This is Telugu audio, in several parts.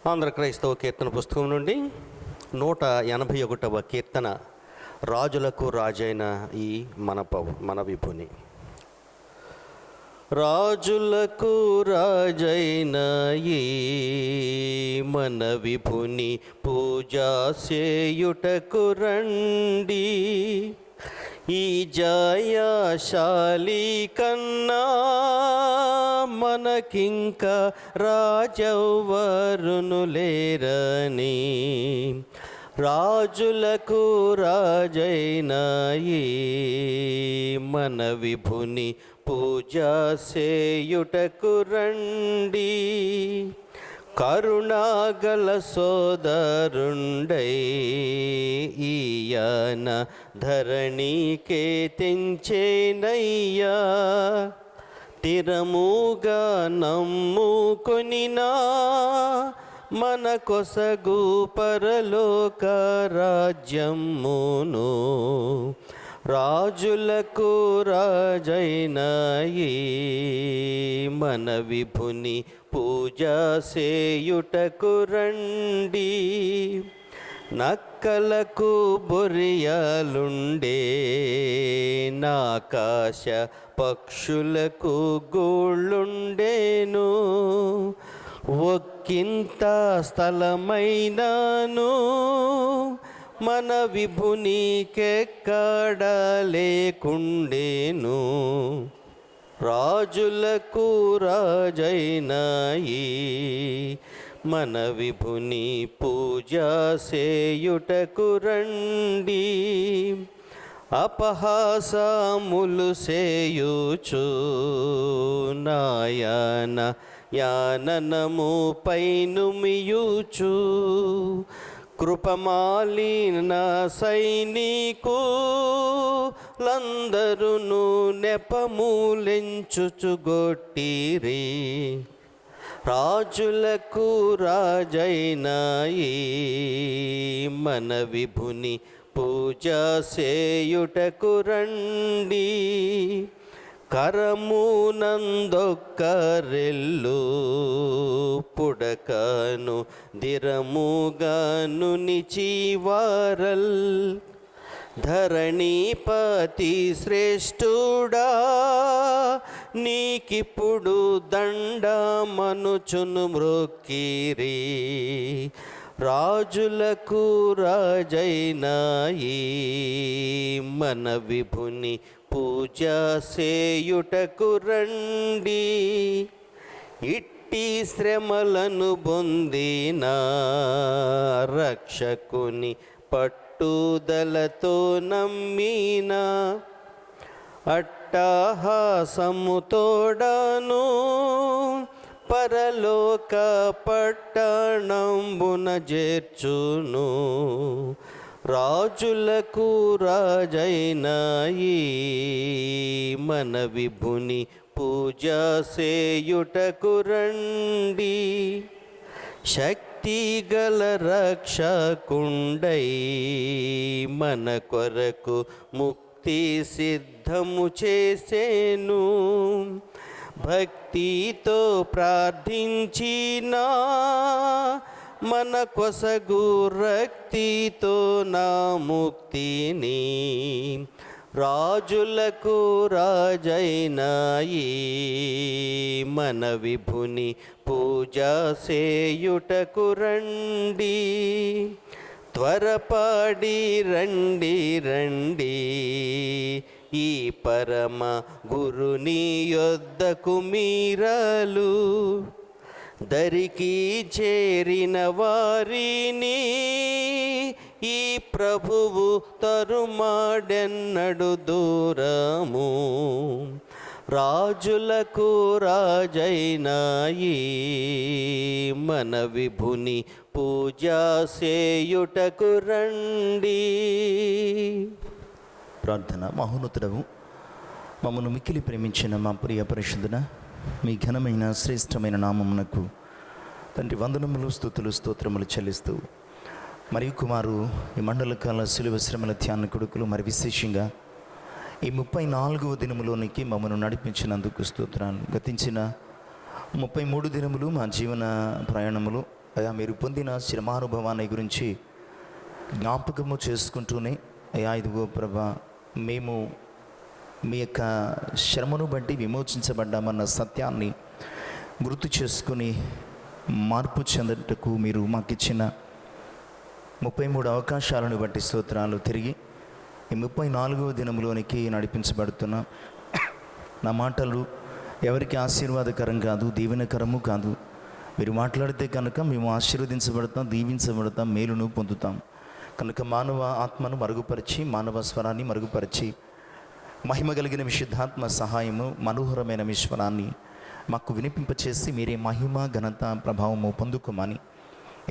ఆంధ్ర క్రైస్తవ కీర్తన పుస్తకం నుండి 181వ కీర్తన. రాజులకు రాజైన ఈ మన విభుని. రాజులకు రాజైన ఈ మన విభుని పూజా సేయుటకు రండి. ఈ జయశాలి కన్నా మనకింక రాజెవ్వరును లేరని, రాజులకు రాజైన ఈ మన విభుని పూజా సేయుటకు రండి. కరుణాగల సోదరుండై ఈయన ధరణికే తెంచేనయ్యా. తిరముగా నమ్ముకొనినా మన కొసగు పరలోక రాజ్యమును. రాజులకు రాజైన ఈ మన విభుని పూజా సేయుటకు రండి. నక్కలకు బొరియలుండే నాకాశ పక్షులకు గూళ్ళుండేను. ఒక్కింత స్థలమైనాను మన విభునికెక్కడ లేకుండేను. రాజులకు రాజైన ఈ మన విభుని పూజా సేయుటకు రండి. అపహాసములు సేయుచు నాయన యాననము పైనుమియుచు, కృపమాలిన సైనికులందరును నెపములెంచుచుగొట్టిరి. రాజులకు రాజైన ఈ మన విభుని పూజా సేయుటకు రండి. కరమునందొక్కరెల్లు పుడకను దిరముగాను నిచివారల్. ధరణిపతి శ్రేష్ఠుడా నీకిప్పుడు దండమనుచును మ్రొక్కిరి. రాజులకు రాజైన ఈ మన విభుని పూజా సేయుటకు రండి. ఇట్టి శ్రమలను పొందిన రక్షకుని పట్టుదలతో నమ్మిన, అట్టహాసముతోడను పరలోక పట్టణంబున చేర్చును. రాజులకు రాజైన ఈ మన విభుని పూజా సేయుటకు రండి. శక్తిగల రక్షకుండై మన కొరకు ముక్తి సిద్ధము చేసేను. భక్తితో ప్రార్థించినా మన కొసగు రక్తితో నా ముక్తిని. రాజులకు రాజైన ఈ మన విభుని పూజా సేయుటకు రండి. త్వరపడి రండి రండి ఈ పరమ గురుని యొద్దకు మీరలు. దరికి చేరిన వారిని ఈ ప్రభువు తరుమాడెన్నడు దూరము. రాజులకు రాజైన ఈ మన విభుని పూజా సేయుటకు రండి. ప్రార్థన. మహోన్నతుడవు, మమ్మను మిక్కిలి ప్రేమించిన మా ప్రియ పరిశుద్ధున మీ ఘనమైన శ్రేష్టమైన నామమునకు తండ్రి వందనములు, స్తుతులు, స్తోత్రములు చెల్లిస్తూ మరియు కుమారు ఈ మండల కాల శిలువ శ్రమల ధ్యాన కొడుకులు మరి విశేషంగా ఈ 34వ దినములోనికి మమ్మను నడిపించినందుకు స్తోత్రాలు. గతించిన 33 దినములు మా జీవన ప్రయాణములు అయా మీరు పొందిన శ్రమానుభవాన్ని గురించి జ్ఞాపకము చేసుకుంటూనే, అయా ఇదిగో ప్రభా మేము మీ యొక్క శ్రమను బట్టి విమోచించబడ్డామన్న సత్యాన్ని గుర్తు చేసుకుని మార్పు చెందటకు మీరు మాకు ఇచ్చిన 33 అవకాశాలను బట్టి స్తోత్రాలు. తిరిగి ఈ 34వ దినంలోనికి నడిపించబడుతున్నా. నా మాటలు ఎవరికి ఆశీర్వాదకరం కాదు, దీవెనకరము కాదు. మీరు మాట్లాడితే కనుక మేము ఆశీర్వదించబడతాం, దీవించబడతాం, మేలును పొందుతాం. కనుక మానవ ఆత్మను మరుగుపరిచి, మానవ స్వరాన్ని మరుగుపరిచి, మహిమ కలిగిన విశుద్ధాత్మ సహాయము, మనోహరమైన ఈశ్వరాన్ని మాకు వినిపింపచేసి మీరే మహిమ, ఘనత, ప్రభావము పొందుకోమని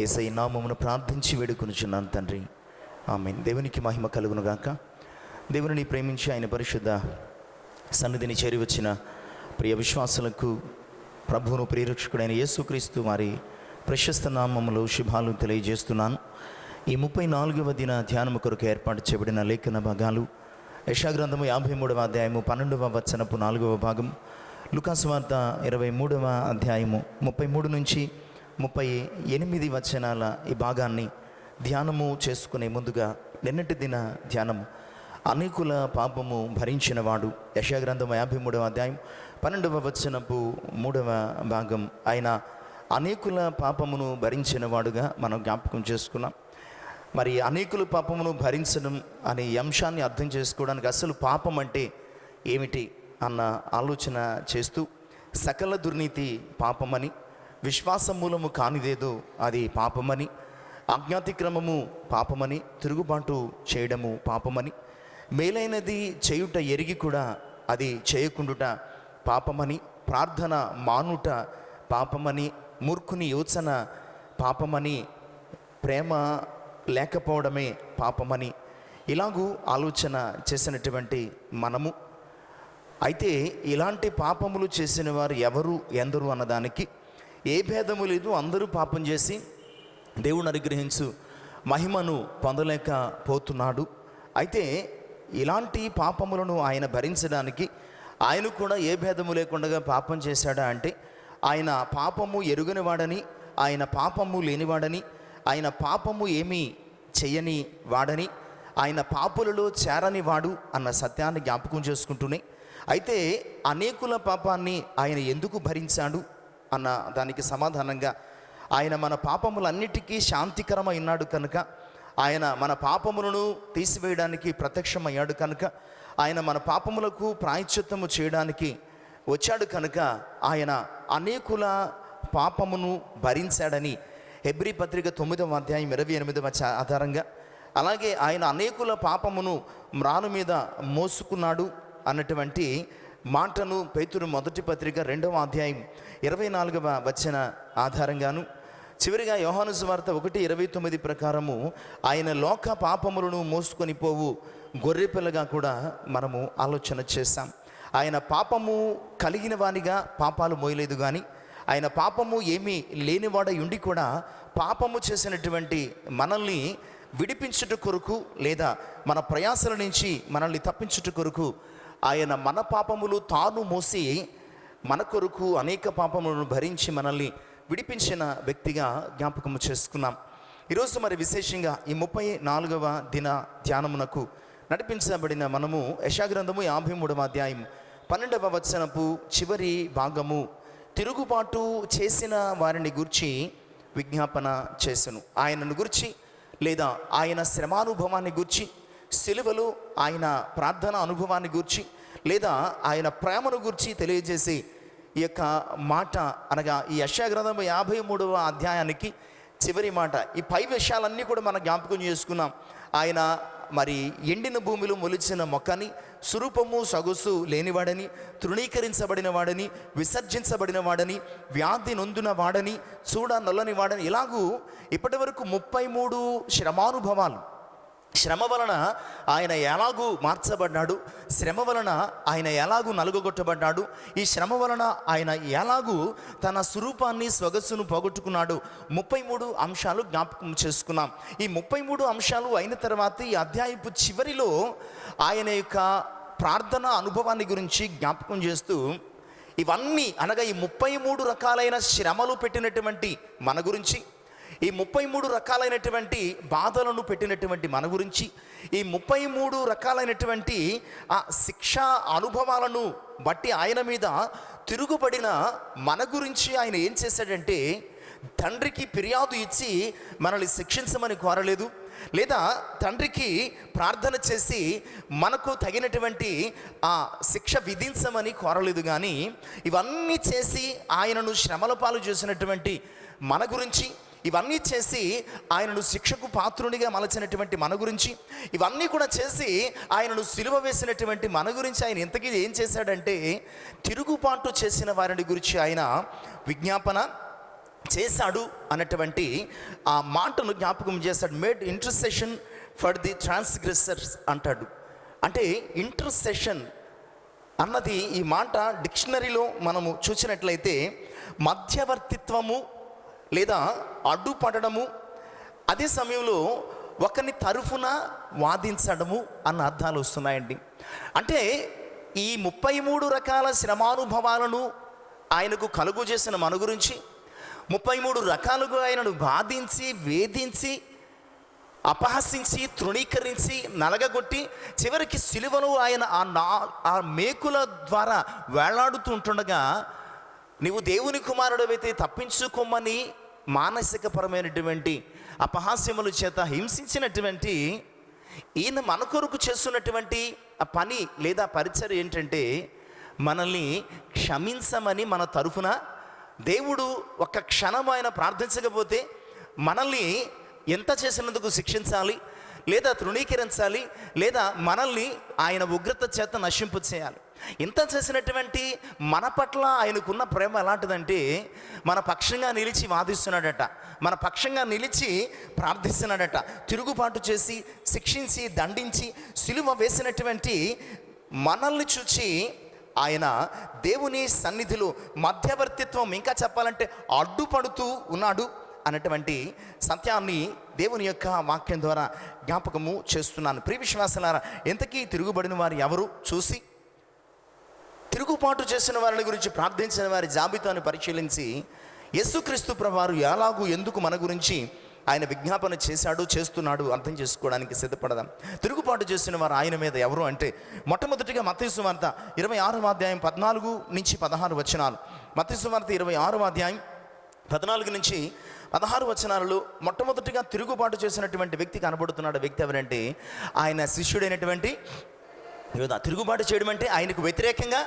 యేసయ్య నామమున ప్రార్థించి వేడుకొనుచున్నాను తండ్రి. ఆమేన్. దేవునికి మహిమ కలుగునుగాక. దేవుని ప్రేమించి ఆయన పరిశుద్ధ సన్నిధిని చేరి వచ్చిన ప్రియ విశ్వాసులకు ప్రభువును ప్రియరక్షకుడైన యేసుక్రీస్తు వారి ప్రశస్త నామములో శుభాలు తెలియజేస్తున్నాను. ఈ 34వ దిన ధ్యానము కొరకు ఏర్పాటు చేయబడిన లేఖన భాగాలు యెషయా గ్రంథము 53వ అధ్యాయము 12వ వచనపు 4వ భాగం, లూకాసు వార్త 23వ అధ్యాయము 33 నుంచి 38 వచనాల ఈ భాగాన్ని ధ్యానము చేసుకునే ముందుగా నిన్నటి దిన ధ్యానం అనేకుల పాపము భరించినవాడు. యెషయా గ్రంథము 53వ అధ్యాయం 12వ వచనపు 3వ భాగం, ఆయన అనేకుల పాపమును భరించినవాడుగా మనం జ్ఞాపకం చేసుకున్నాం. మరి అనేకుల పాపమును భరించడం అనే అంశాన్ని అర్థం చేసుకోవడానికి అసలు పాపం అంటే ఏమిటి అన్న ఆలోచన చేస్తూ, సకల దుర్నీతి పాపమని, విశ్వాసమూలము కానిదేదో అది పాపమని, ఆజ్ఞాతిక్రమము పాపమని, తిరుగుబాటు చేయడము పాపమని, మేలైనది చేయుట ఎరిగి కూడా అది చేయకుండుట పాపమని, ప్రార్థన మానుట పాపమని, మూర్ఖుని యోచన పాపమని, ప్రేమ లేకపోవడమే పాపమని, ఇలాగూ ఆలోచన చేసినటువంటి మనము అయితే ఇలాంటి పాపములు చేసిన వారు ఎవరు ఎందరు అన్నదానికి ఏ భేదము లేదు. అందరూ పాపం చేసి దేవుని అనుగ్రహించు మహిమను పొందలేకపోతున్నాడు. అయితే ఇలాంటి పాపములను ఆయన భరించడానికి ఆయన కూడా ఏ భేదము లేకుండా పాపం చేశాడా అంటే, ఆయన పాపము ఎరుగనివాడని, ఆయన పాపము లేనివాడని, ఆయన పాపము ఏమీ చెయ్యని వాడని, ఆయన పాపులలో చేరని వాడు అన్న సత్యాన్ని జ్ఞాపకం చేసుకుంటూనే, అయితే అనేకుల పాపాన్ని ఆయన ఎందుకు భరించాడు అన్న దానికి సమాధానంగా, ఆయన మన పాపములన్నిటికీ శాంతికరమైనాడు కనుక, ఆయన మన పాపములను తీసివేయడానికి ప్రత్యక్షమయ్యాడు కనుక, ఆయన మన పాపములకు ప్రాయశ్చిత్తము చేయడానికి వచ్చాడు కనుక, ఆయన అనేకుల పాపమును భరించాడని హెబ్రీ పత్రిక 9వ అధ్యాయం 28వ ఆధారంగా, అలాగే ఆయన అనేకుల పాపమును మ్రాను మీద మోసుకున్నాడు అన్నటువంటి మాటను పేతురు మొదటి పత్రిక 2వ అధ్యాయం 24వ వచన ఆధారంగాను, చివరిగా యోహాను సువార్త 1:29 ప్రకారము ఆయన లోక పాపములను మోసుకొని పోవు గొర్రెపిల్లగా కూడా మనము ఆలోచన చేశాం. ఆయన పాపము కలిగిన వానిగా పాపాలు మోయలేదు, కానీ ఆయన పాపము ఏమీ లేనివాడై ఉండి కూడా పాపము చేసినటువంటి మనల్ని విడిపించుట కొరకు, లేదా మన ప్రయాసల నుంచి మనల్ని తప్పించుట కొరకు ఆయన మన పాపములు తాను మోసి మన కొరకు అనేక పాపములను భరించి మనల్ని విడిపించిన వ్యక్తిగా జ్ఞాపకము చేసుకున్నాం. ఈరోజు మరి విశేషంగా ఈ 34వ దిన ధ్యానమునకు నడిపించబడిన మనము యెషయా గ్రంథము 53వ అధ్యాయం 12వ వచనపు చివరి భాగము, తిరుగుబాటు చేసిన వారిని గురించి విజ్ఞాపన చేసెను. ఆయనను గురించి, లేదా ఆయన శ్రమానుభవాన్ని గురించి, సిలువలో ఆయన ప్రార్థన అనుభవాన్ని గురించి, లేదా ఆయన ప్రేమను గురించి తెలియజేసి ఈ యొక్క మాట, అనగా ఈ యెషయా గ్రంథం 53వ అధ్యాయానికి చివరి మాట. ఈ పై విషయాలన్నీ కూడా మనం జ్ఞాపకం చేసుకున్నాం. ఆయన మరి ఎండిన భూమిలో మొలిచిన మొక్కని, స్వరూపము సొగసు లేనివాడని, తృణీకరించబడిన వాడని, విసర్జించబడిన వాడని, వ్యాధి నొందిన వాడని, చూడ నొల్లని వాడని, ఇలాగూ ఇప్పటి వరకు 33 శ్రమానుభవాలు. శ్రమ వలన ఆయన ఎలాగూ మార్చబడ్డాడు, శ్రమ వలన ఆయన ఎలాగూ నలుగొట్టబడ్డాడు, ఈ శ్రమ వలన ఆయన ఎలాగూ తన స్వరూపాన్ని స్వగస్సును పోగొట్టుకున్నాడు. 33 అంశాలు జ్ఞాపకం చేసుకున్నాం. ఈ 33 అంశాలు అయిన తర్వాత ఈ అధ్యాయపు చివరిలో ఆయన యొక్క ప్రార్థన అనుభవాన్ని గురించి జ్ఞాపకం చేస్తూ, ఇవన్నీ అనగా ఈ 33 రకాలైన శ్రమలు పెట్టినటువంటి మన గురించి, ఈ 33 రకాలైనటువంటి బాధలను పెట్టినటువంటి మన గురించి, ఈ 33 రకాలైనటువంటి ఆ శిక్షా అనుభవాలను బట్టి ఆయన మీద తిరుగుబడిన మన గురించి ఆయన ఏం చేశాడంటే, తండ్రికి ఫిర్యాదు ఇచ్చి మనల్ని శిక్షించమని కోరలేదు, లేదా తండ్రికి ప్రార్థన చేసి మనకు తగినటువంటి ఆ శిక్ష విధించమని కోరలేదు. కానీ ఇవన్నీ చేసి ఆయనను శ్రమల పాలు చేసినటువంటి మన గురించి, ఇవన్నీ చేసి ఆయనను శిక్షకు పాత్రునిగా మలచినటువంటి మన గురించి, ఇవన్నీ కూడా చేసి ఆయనను సిలువ వేసినటువంటి మన గురించి ఆయన ఇంతకీ ఏం చేశాడంటే, తిరుగుబాటు చేసిన వారిని గురించి ఆయన విజ్ఞాపన చేశాడు అన్నటువంటి ఆ మాటను జ్ఞాపకం చేశాడు. మేడ్ ఇంటర్సెషన్ ఫర్ ది ట్రాన్స్గ్రెసర్స్ అంటాడు. అంటే ఇంటర్సెషన్ అన్నది ఈ మాట డిక్షనరీలో మనము చూసినట్లయితే మధ్యవర్తిత్వము లేదా అడ్డుపడము, అదే సమయంలో ఒకరిని తరఫున వాదించడము అన్న అర్థాలు వస్తున్నాయండి. అంటే ఈ 33 రకాల శ్రమానుభవాలను ఆయనకు కలుగు చేసిన మన గురించి, 33 రకాలుగా ఆయనను బాధించి, వేధించి, అపహసించి, తృణీకరించి, నలగగొట్టి, చివరికి సిలువలో ఆయన ఆ మేకుల ద్వారా వేలాడుతూ ఉంటుండగా, నీవు దేవుని కుమారుడవైతే తప్పించుకోమని మానసికపరమైనటువంటి అపహాస్యముల చేత హింసించినటువంటి ఈయన మన కొరకు చేస్తున్నటువంటి ఆ పని లేదా పరిచర్య ఏంటంటే, మనల్ని క్షమించమని మన తరఫున దేవుడు ఒక్క క్షణం ఆయన ప్రార్థించకపోతే మనల్ని ఎంత చేసినందుకు శిక్షించాలి, లేదా తృణీకరించాలి, లేదా మనల్ని ఆయన ఉగ్రత చేత నశింపు చేయాలి. ఇంత చేసినటువంటి మన పట్ల ఆయనకున్న ప్రేమ ఎలాంటిదంటే, మన పక్షంగా నిలిచి వాదిస్తున్నాడట, మన పక్షంగా నిలిచి ప్రార్థిస్తున్నాడట. తిరుగుబాటు చేసి, శిక్షించి, దండించి, సిలువ వేసినటువంటి మనల్ని చూచి ఆయన దేవుని సన్నిధిలో మధ్యవర్తిత్వం, ఇంకా చెప్పాలంటే అడ్డుపడుతూ ఉన్నాడు అన్నటువంటి సత్యాన్ని దేవుని యొక్క వాక్యం ద్వారా జ్ఞాపకము చేస్తున్నాను. ప్రియ విశ్వాసులారా, ఎంతకీ తిరుగుబడిన వారు ఎవరు చూసి, తిరుగుబాటు చేసిన వారిని గురించి ప్రార్థించిన వారి జాబితాను పరిశీలించి, యేసుక్రీస్తు ప్రభువారు ఎలాగూ ఎందుకు మన గురించి ఆయన విజ్ఞాపన చేశాడు, చేస్తున్నాడు అర్థం చేసుకోవడానికి సిద్ధపడదాం. తిరుగుబాటు చేసిన వారు ఆయన మీద ఎవరు అంటే, మొట్టమొదటిగా మత్తయి సువార్త 26వ అధ్యాయం 14 నుంచి 16 వచనాలు. మత్తయి సువార్త 26వ అధ్యాయం 14 నుంచి 16 వచనాలలో మొట్టమొదటిగా తిరుగుబాటు చేసినటువంటి వ్యక్తి కనబడుతున్నాడు. వ్యక్తి ఎవరంటే, ఆయన శిష్యుడైనటువంటి యోధ. తిరుగుబాటు చేయడం అంటే ఆయనకు వ్యతిరేకంగా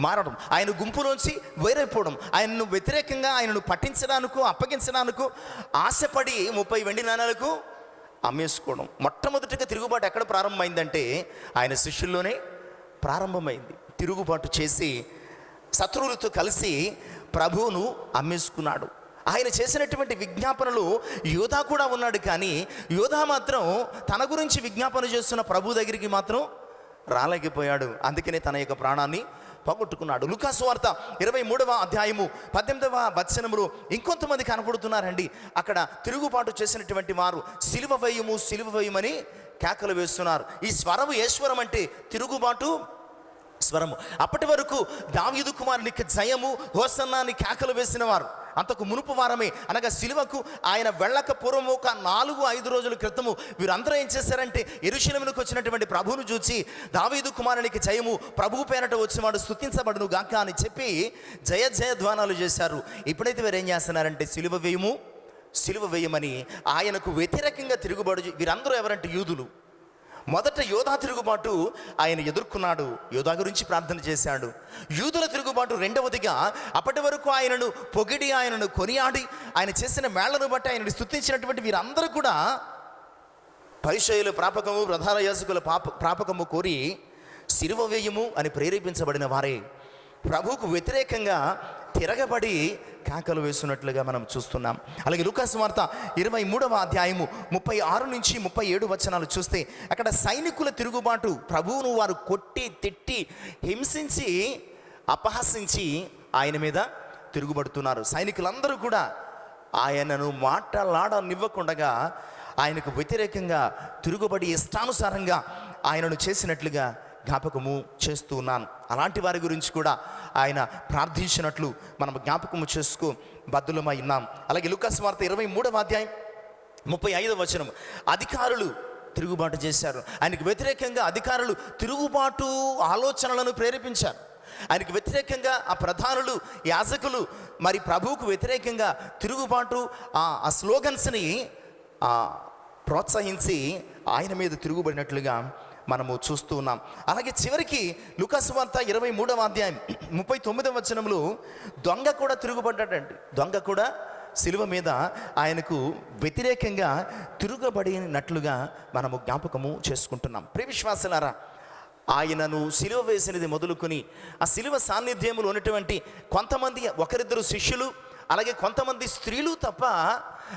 మారడం, ఆయన గుంపులోంచి వేరైపోవడం, ఆయనను వ్యతిరేకంగా ఆయనను పట్టించడానికో అప్పగించడానికో ఆశపడి 30 వెండి నాణాలకు అమ్మేసుకోవడం. మొట్టమొదటిగా తిరుగుబాటు ఎక్కడ ప్రారంభమైందంటే ఆయన శిష్యుల్లోనే ప్రారంభమైంది. తిరుగుబాటు చేసి శత్రువులతో కలిసి ప్రభువును అమ్మేసుకున్నాడు. ఆయన చేసినటువంటి విజ్ఞాపనలు యోధా కూడా ఉన్నాడు. కానీ యోధా మాత్రం తన గురించి విజ్ఞాపన చేస్తున్న ప్రభు దగ్గరికి మాత్రం రాలేకపోయాడు. అందుకనే తన యొక్క ప్రాణాన్ని పోగొట్టుకున్నాడు. లూకాసు వార్త 23వ అధ్యాయము 18వ వచనములో ఇంకొంతమంది కనపడుతున్నారండి. అక్కడ తిరుగుబాటు చేసినటువంటి వారు సిలువ వేయము, సిలువ వేయమని కేకలు వేస్తున్నారు. ఈ స్వరము ఏ స్వరం అంటే తిరుగుబాటు స్వరము. అప్పటి వరకు దావీదు కుమారునికి జయము, హోసన్నా అని కేకలు వేసిన వారు అంతకు మునుపు వారమే, అనగా సిలువకు ఆయన వెళ్ళక పూర్వము ఒక 4-5 రోజుల క్రితము వీరందరూ ఏం చేశారంటే, యెరూషలేమునకు వచ్చినటువంటి ప్రభువును చూచి దావీదు కుమారునికి జయము, ప్రభువు పేరట వచ్చినవాడు స్తుతించబడును గాక అని చెప్పి జయ జయధ్వానాలు చేశారు. ఇప్పుడైతే వీరు ఏం చేస్తున్నారంటే, సిలువ వేయము, సిలువ వేయమని ఆయనకు వ్యతిరేకంగా తిరుగుబాటు. వీరందరూ ఎవరంటే యూదులు. మొదట యోధా తిరుగుబాటు ఆయన ఎదుర్కొన్నాడు, యోధా గురించి ప్రార్థన చేశాడు. యూదుల తిరుగుబాటు రెండవదిగా, అప్పటి వరకు ఆయనను పొగిడి, ఆయనను కొనియాడి, ఆయన చేసిన మేళ్లను బట్టి ఆయనను స్తుతించినటువంటి వీరందరూ కూడా పరిసయ్యుల ప్రాపకము, ప్రధాన యాజకుల ప్రాపకము కోరి సిలువ వేయము అని ప్రేరేపించబడిన వారే ప్రభువుకు వ్యతిరేకంగా తిరగబడి కేకలు వేస్తున్నట్లుగా మనం చూస్తున్నాం. అలాగే లూకాసు వార్త 23వ అధ్యాయము 36 నుంచి 37 వచనాలు చూస్తే, అక్కడ సైనికుల తిరుగుబాటు, ప్రభువును వారు కొట్టి, తిట్టి, హింసించి, అపహసించి ఆయన మీద తిరుగుబడుతున్నారు. సైనికులందరూ కూడా ఆయనను మాట్లాడనివ్వకుండగా ఆయనకు వ్యతిరేకంగా తిరుగుబడి ఇష్టానుసారంగా ఆయనను చేసినట్లుగా జ్ఞాపకము చేస్తూ ఉన్నాను. అలాంటి వారి గురించి కూడా ఆయన ప్రార్థించినట్లు మనం జ్ఞాపకము చేసుకో. బద్దులమై ఉన్నాం. అలాగే లూకాసు వార్త 23వ అధ్యాయం 35వ వచనం, అధికారులు తిరుగుబాటు చేశారు. ఆయనకు వ్యతిరేకంగా అధికారులు తిరుగుబాటు ఆలోచనలను ప్రేరేపించారు. ఆయనకు వ్యతిరేకంగా ఆ ప్రధానులు, యాజకులు మరి ప్రభువుకు వ్యతిరేకంగా తిరుగుబాటు ఆ స్లోగన్స్ని ప్రోత్సహించి ఆయన మీద తిరుగుబడినట్లుగా మనము చూస్తూ ఉన్నాం. అలాగే చివరికి లూకాసు వార్త 23వ అధ్యాయం 39వ వచనంలో దొంగ కూడా తిరుగుబడ్డాడండి. దొంగ కూడా శిలువ మీద ఆయనకు వ్యతిరేకంగా తిరుగుబడినట్లుగా మనము జ్ఞాపకము చేసుకుంటున్నాం. ప్రియ విశ్వాసులారా, ఆయనను సిలువ వేసినది మొదలుకొని ఆ సిలువ సాన్నిధ్యంలో ఉన్నటువంటి కొంతమంది ఒకరిద్దరు శిష్యులు, అలాగే కొంతమంది స్త్రీలు తప్ప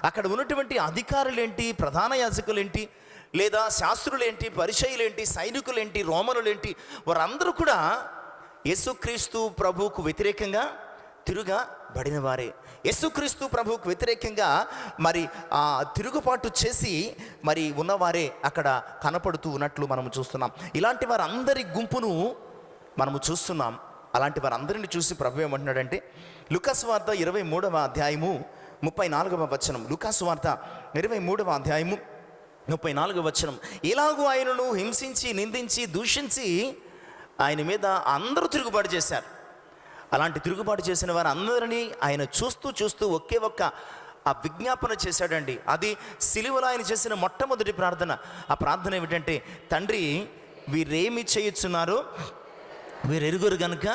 అక్కడ ఉన్నటువంటి అధికారులేంటి, ప్రధాన యాజకులేంటి, లేదా శాస్త్రులేంటి, పరిచయులేంటి, సైనికులేంటి, రోమనులేంటి, వారందరూ కూడా యేసుక్రీస్తు ప్రభువుకు వ్యతిరేకంగా తిరుగబడిన వారే. యేసుక్రీస్తు ప్రభువుకు వ్యతిరేకంగా మరి తిరుగుబాటు చేసి మరి ఉన్నవారే అక్కడ కనపడుతూ ఉన్నట్లు మనం చూస్తున్నాం. ఇలాంటి వారందరి గుంపును మనము చూస్తున్నాం. అలాంటి వారందరిని చూసి ప్రభు ఏమంటున్నాడంటే, లూకాసు వార్త 23వ అధ్యాయము 34వ వచనం, లూకాసు వార్త 23వ అధ్యాయము 34వ వచనం, ఇలాగూ ఆయనను హింసించి, నిందించి, దూషించి ఆయన మీద అందరూ తిరుగుబాటు చేశారు. అలాంటి తిరుగుబాటు చేసిన వారు అందరినీ ఆయన చూస్తూ ఒకే ఒక్క ఆ విజ్ఞాపన చేశాడండి. అది సిలువలో ఆయన చేసిన మొట్టమొదటి ప్రార్థన. ఆ ప్రార్థన ఏమిటంటే, తండ్రి, వీరేమి చేయుచున్నారో వీరెరుగురు గనుక.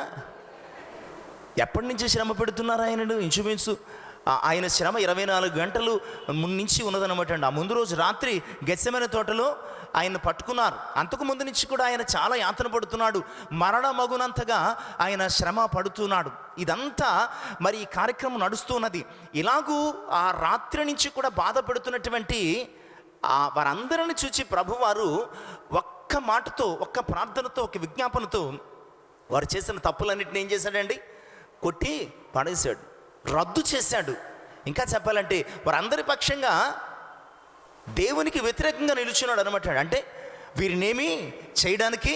ఎప్పటి నుంచి శ్రమ పెడుతున్నారు ఆయనను? ఇంచుమించు ఆయన శ్రమ 24 గంటలు నుంచి ఉన్నదనమాట అండి. ఆ ముందు రోజు రాత్రి గెత్సెమనే తోటలో ఆయన పట్టుకున్నారు. అంతకు ముందు నుంచి కూడా ఆయన చాలా యాతన పడుతున్నాడు. మరణమగునంతగా ఆయన శ్రమ పడుతున్నాడు. ఇదంతా మరి ఈ కార్యక్రమం నడుస్తున్నది. ఇలాగూ ఆ రాత్రి నుంచి కూడా బాధ పెడుతున్నటువంటి వారందరిని చూచి ప్రభువారు ఒక్క మాటతో, ఒక్క ప్రార్థనతో, ఒక విజ్ఞాపనతో వారు చేసిన తప్పులన్నింటినీ ఏం చేశాడండి? కొట్టి పడేశాడు, రద్దు చేశాడు. ఇంకా చెప్పాలంటే వారందరి పక్షంగా దేవునికి వ్యతిరేకంగా నిలుచున్నాడు అనమాట. అంటే వీరినేమీ చేయడానికి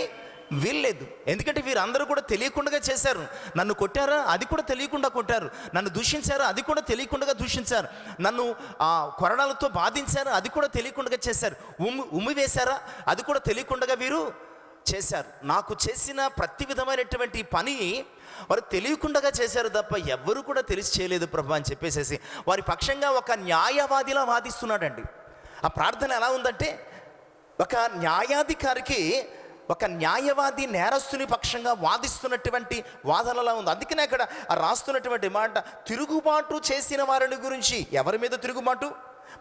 వీల్లేదు. ఎందుకంటే వీరందరూ కూడా తెలియకుండా చేశారు. నన్ను కొట్టారా? అది కూడా తెలియకుండా కొట్టారు. నన్ను దూషించారా? అది కూడా తెలియకుండా దూషించారు. నన్ను కొరడాలతో బాధించారా? అది కూడా తెలియకుండా చేశారు. ఉమ్మి వేశారా? అది కూడా తెలియకుండా వీరు చేశారు. నాకు చేసిన ప్రతి విధమైనటువంటి పని వారు తెలియకుండా చేశారు తప్ప ఎవ్వరూ కూడా తెలిసి చేయలేదు ప్రభు అని చెప్పేసేసి వారి పక్షంగా ఒక న్యాయవాదిలా వాదిస్తున్నాడండి. ఆ ప్రార్థన ఎలా ఉందంటే, ఒక న్యాయాధికారికి ఒక న్యాయవాది నేరస్తుని పక్షంగా వాదిస్తున్నటువంటి వాదనలా ఉంది. అందుకనే అక్కడ రాస్తున్నటువంటి మాట, తిరుగుబాటు చేసిన వారిని గురించి. ఎవరి మీద తిరుగుబాటు?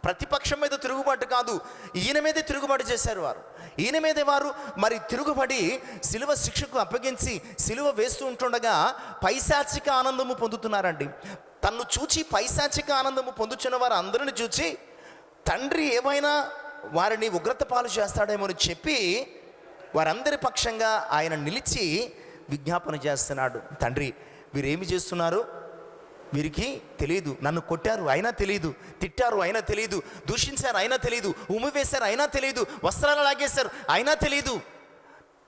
ప్రతిపక్షం మీద తిరుగుబాటు కాదు, ఈయన మీదే తిరుగుబాటు చేశారు వారు. ఈయన మీదే వారు మరి తిరుగుబడి సిలువ శిక్షకు అప్పగించి సిలువ వేస్తూ ఉంటుండగా పైశాచిక ఆనందము పొందుతున్నారండి. తన్ను చూచి పైశాచిక ఆనందము పొందుతున్న వారు అందరిని చూచి తండ్రి ఏమైనా వారిని ఉగ్రత పాలు చేస్తాడేమో అని చెప్పి వారందరి పక్షంగా ఆయన నిలిచి విజ్ఞాపన చేస్తున్నాడు. తండ్రి, వీరేమి చేస్తున్నారు? వీరికి తెలియదు. నన్ను కొట్టారు అయినా తెలియదు, తిట్టారు అయినా తెలియదు, దూషించారు అయినా తెలియదు, ఉమ్మి వేశారు అయినా తెలియదు, వస్త్రాలు లాగేశారు అయినా తెలియదు.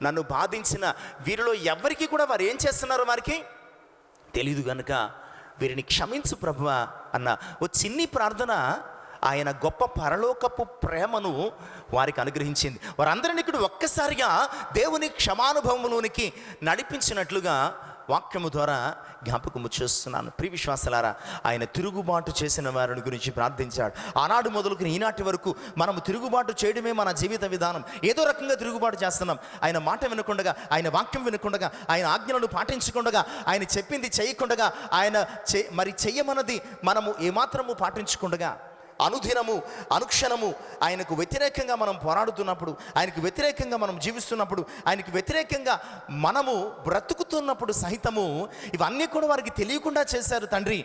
నన్ను బాధించిన వీరిలో ఎవరికి కూడా వారు ఏం చేస్తున్నారో వారికి తెలియదు కనుక వీరిని క్షమించు ప్రభువా అన్న ఓ చిన్ని ప్రార్థన ఆయన గొప్ప పరలోకపు ప్రేమను వారికి అనుగ్రహించింది. వారందరినీ ఇక్కడ ఒక్కసారిగా దేవుని క్షమానుభవంలోనికి నడిపించినట్లుగా వాక్యము ద్వారా జ్ఞాపకము చేస్తున్నాను. ప్రియ విశ్వాసులారా, ఆయన తిరుగుబాటు చేసిన వారిని గురించి ప్రార్థించాడు. ఆనాడు మొదలుకొని ఈనాటి వరకు మనము తిరుగుబాటు చేయడమే మన జీవిత విధానం. ఏదో రకంగా తిరుగుబాటు చేస్తున్నాం. ఆయన మాట వినకుండగా, ఆయన వాక్యం వినకుండగా, ఆయన ఆజ్ఞలను పాటించకుండగా, ఆయన చెప్పింది చేయకుండగా, ఆయన మరి చెయ్యమన్నది మనము ఏమాత్రము పాటించకుండగా, అనుదినము అనుక్షణము ఆయనకు వ్యతిరేకంగా మనం పోరాడుతున్నప్పుడు, ఆయనకు వ్యతిరేకంగా మనం జీవిస్తున్నప్పుడు, ఆయనకు వ్యతిరేకంగా మనము బ్రతుకుతున్నప్పుడు సహితము ఇవన్నీ కూడా వారికి తెలియకుండా చేశారు తండ్రి.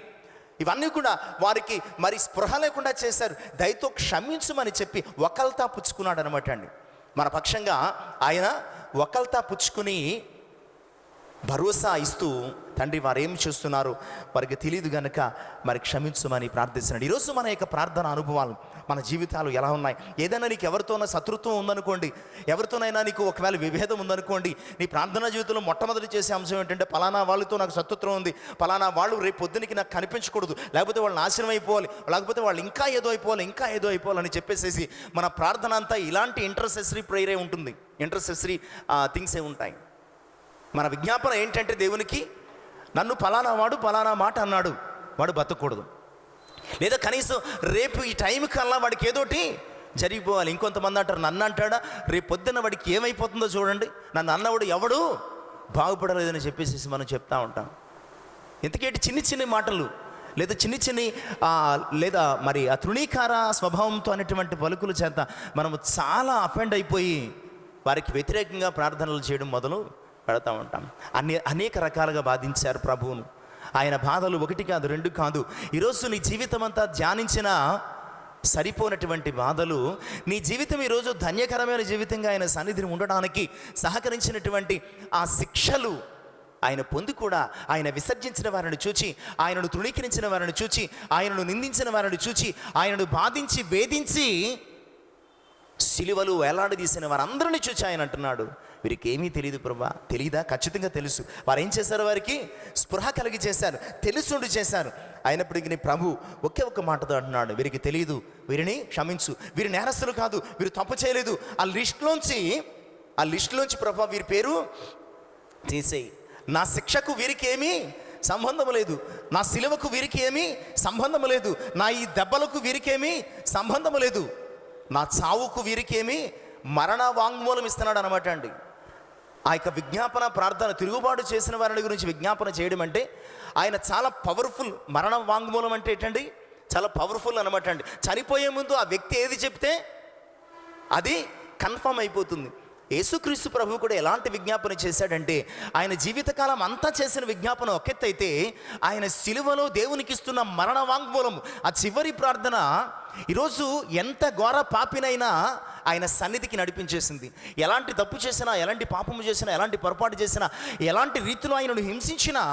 ఇవన్నీ కూడా వారికి మరి స్పృహ లేకుండా చేశారు. దయతో క్షమించమని చెప్పి ఒకల్తా పుచ్చుకున్నాడు అనమాట అండి. మన పక్షంగా ఆయన ఒకల్తా పుచ్చుకుని భరోసా ఇస్తూ తండ్రి వారు ఏం చేస్తున్నారు వారికి తెలియదు గనుక మరి క్షమించమని ప్రార్థిస్తున్నాడు. ఈరోజు మన యొక్క ప్రార్థన అనుభవాలు మన జీవితాలు ఎలా ఉన్నాయి? ఏదైనా నీకు ఎవరితోనైనా శత్రుత్వం ఉందనుకోండి, ఎవరితోనైనా నీకు ఒకవేళ విభేదం ఉందనుకోండి, నీ ప్రార్థనా జీవితంలో మొట్టమొదటి చేసే అంశం ఏంటంటే పలానా వాళ్ళతో నాకు శత్రుత్వం ఉంది, పలానా వాళ్ళు రేపు పొద్దునకి నాకు కనిపించకూడదు, లేకపోతే వాళ్ళు నాశనం అయిపోవాలి, లేకపోతే వాళ్ళు ఇంకా ఏదో అయిపోవాలని చెప్పేసేసి మన ప్రార్థన అంతా ఇలాంటి ఇంటర్సెసరీ ప్రేయరే ఉంటుంది, ఇంటర్సెసరీ థింగ్సే ఉంటాయి. మన విజ్ఞాపన ఏంటంటే దేవునికి నన్ను పలానా వాడు పలానా మాట అన్నాడు, వాడు బతకూడదు, లేదా కనీసం రేపు ఈ టైం కల్లా వాడికి ఏదోటి జరిగిపోవాలి. ఇంకొంతమంది అంటారు నన్ను అంటాడా, రేపు పొద్దున్న వాడికి ఏమైపోతుందో చూడండి, నన్ను అన్నవాడు ఎవడు బాగుపడలేదని చెప్పేసి మనం చెప్తా ఉంటాం. ఎందుకంటే చిన్ని మాటలు లేదా చిన్ని లేదా మరి ఆ తృణీకార స్వభావంతో అనేటువంటి పలుకుల చేత మనము చాలా అఫెండ్ అయిపోయి వారికి వ్యతిరేకంగా ప్రార్థనలు చేయడం మొదలు పెడతా ఉంటాం. అనేక రకాలుగా బాధించారు ప్రభువును. ఆయన బాధలు 1 కాదు 2 కాదు. ఈరోజు నీ జీవితం అంతా ధ్యానించినా సరిపోనటువంటి బాధలు, నీ జీవితం ఈరోజు ధన్యకరమైన జీవితంగా ఆయన సన్నిధిని ఉండడానికి సహకరించినటువంటి ఆ శిక్షలు ఆయన పొంది కూడా ఆయన విసర్జించిన వారిని చూచి, ఆయనను తృణీకరించిన వారిని చూచి, ఆయనను నిందించిన వారిని చూచి, ఆయనను బాధించి వేధించి సిలువలు వేలాడదీసిన వారందరినీ చూచి ఆయన అంటున్నాడు, వీరికి ఏమీ తెలియదు ప్రభా. తెలీదా? ఖచ్చితంగా తెలుసు. వారు ఏం చేశారు? వారికి స్పృహ కలిగి చేశారు, తెలుసుండి చేశారు. అయినప్పటికీ ప్రభు ఒకే ఒక్క మాటతో అంటున్నాడు, వీరికి తెలియదు, వీరిని క్షమించు, వీరి నేరస్తులు కాదు, వీరు తప్పు చేయలేదు. ఆ లిస్టులోంచి ప్రభా వీరి పేరు తీసేయి. నా శిక్షకు వీరికి ఏమీ సంబంధం లేదు, నా సిలువకు వీరికి ఏమీ సంబంధం లేదు, నా ఈ దెబ్బలకు వీరికేమీ సంబంధం లేదు, నా చావుకు వీరికేమీ మరణ వాంగ్మూలం ఇస్తున్నాడు అనమాట అండి. ఆ యొక్క విజ్ఞాపన ప్రార్థన, తిరుగుబాటు చేసిన వారిని గురించి విజ్ఞాపన చేయడం అంటే ఆయన చాలా పవర్ఫుల్. మరణ వాంగ్మూలం అంటే ఏంటండి? చాలా పవర్ఫుల్ అనమాట అండి. చనిపోయే ముందు ఆ వ్యక్తి ఏది చెప్తే అది కన్ఫర్మ్ అయిపోతుంది. యేసుక్రీస్తు ప్రభు కూడా ఎలాంటి విజ్ఞాపన చేశాడంటే, ఆయన జీవితకాలం అంతా చేసిన విజ్ఞాపన ఒకెత్తైతే, ఆయన సిలువలో దేవునికి ఇస్తున్న మరణ వాంగ్మూలము, ఆ చివరి ప్రార్థన ఈరోజు ఎంత ఘోర పాపినైనా ఆయన సన్నిధికి నడిపించేసింది. ఎలాంటి తప్పు చేసినా, ఎలాంటి పాపము చేసినా, ఎలాంటి పొరపాటు చేసినా, ఎలాంటి రీతిలో ఆయనను హింసించినా,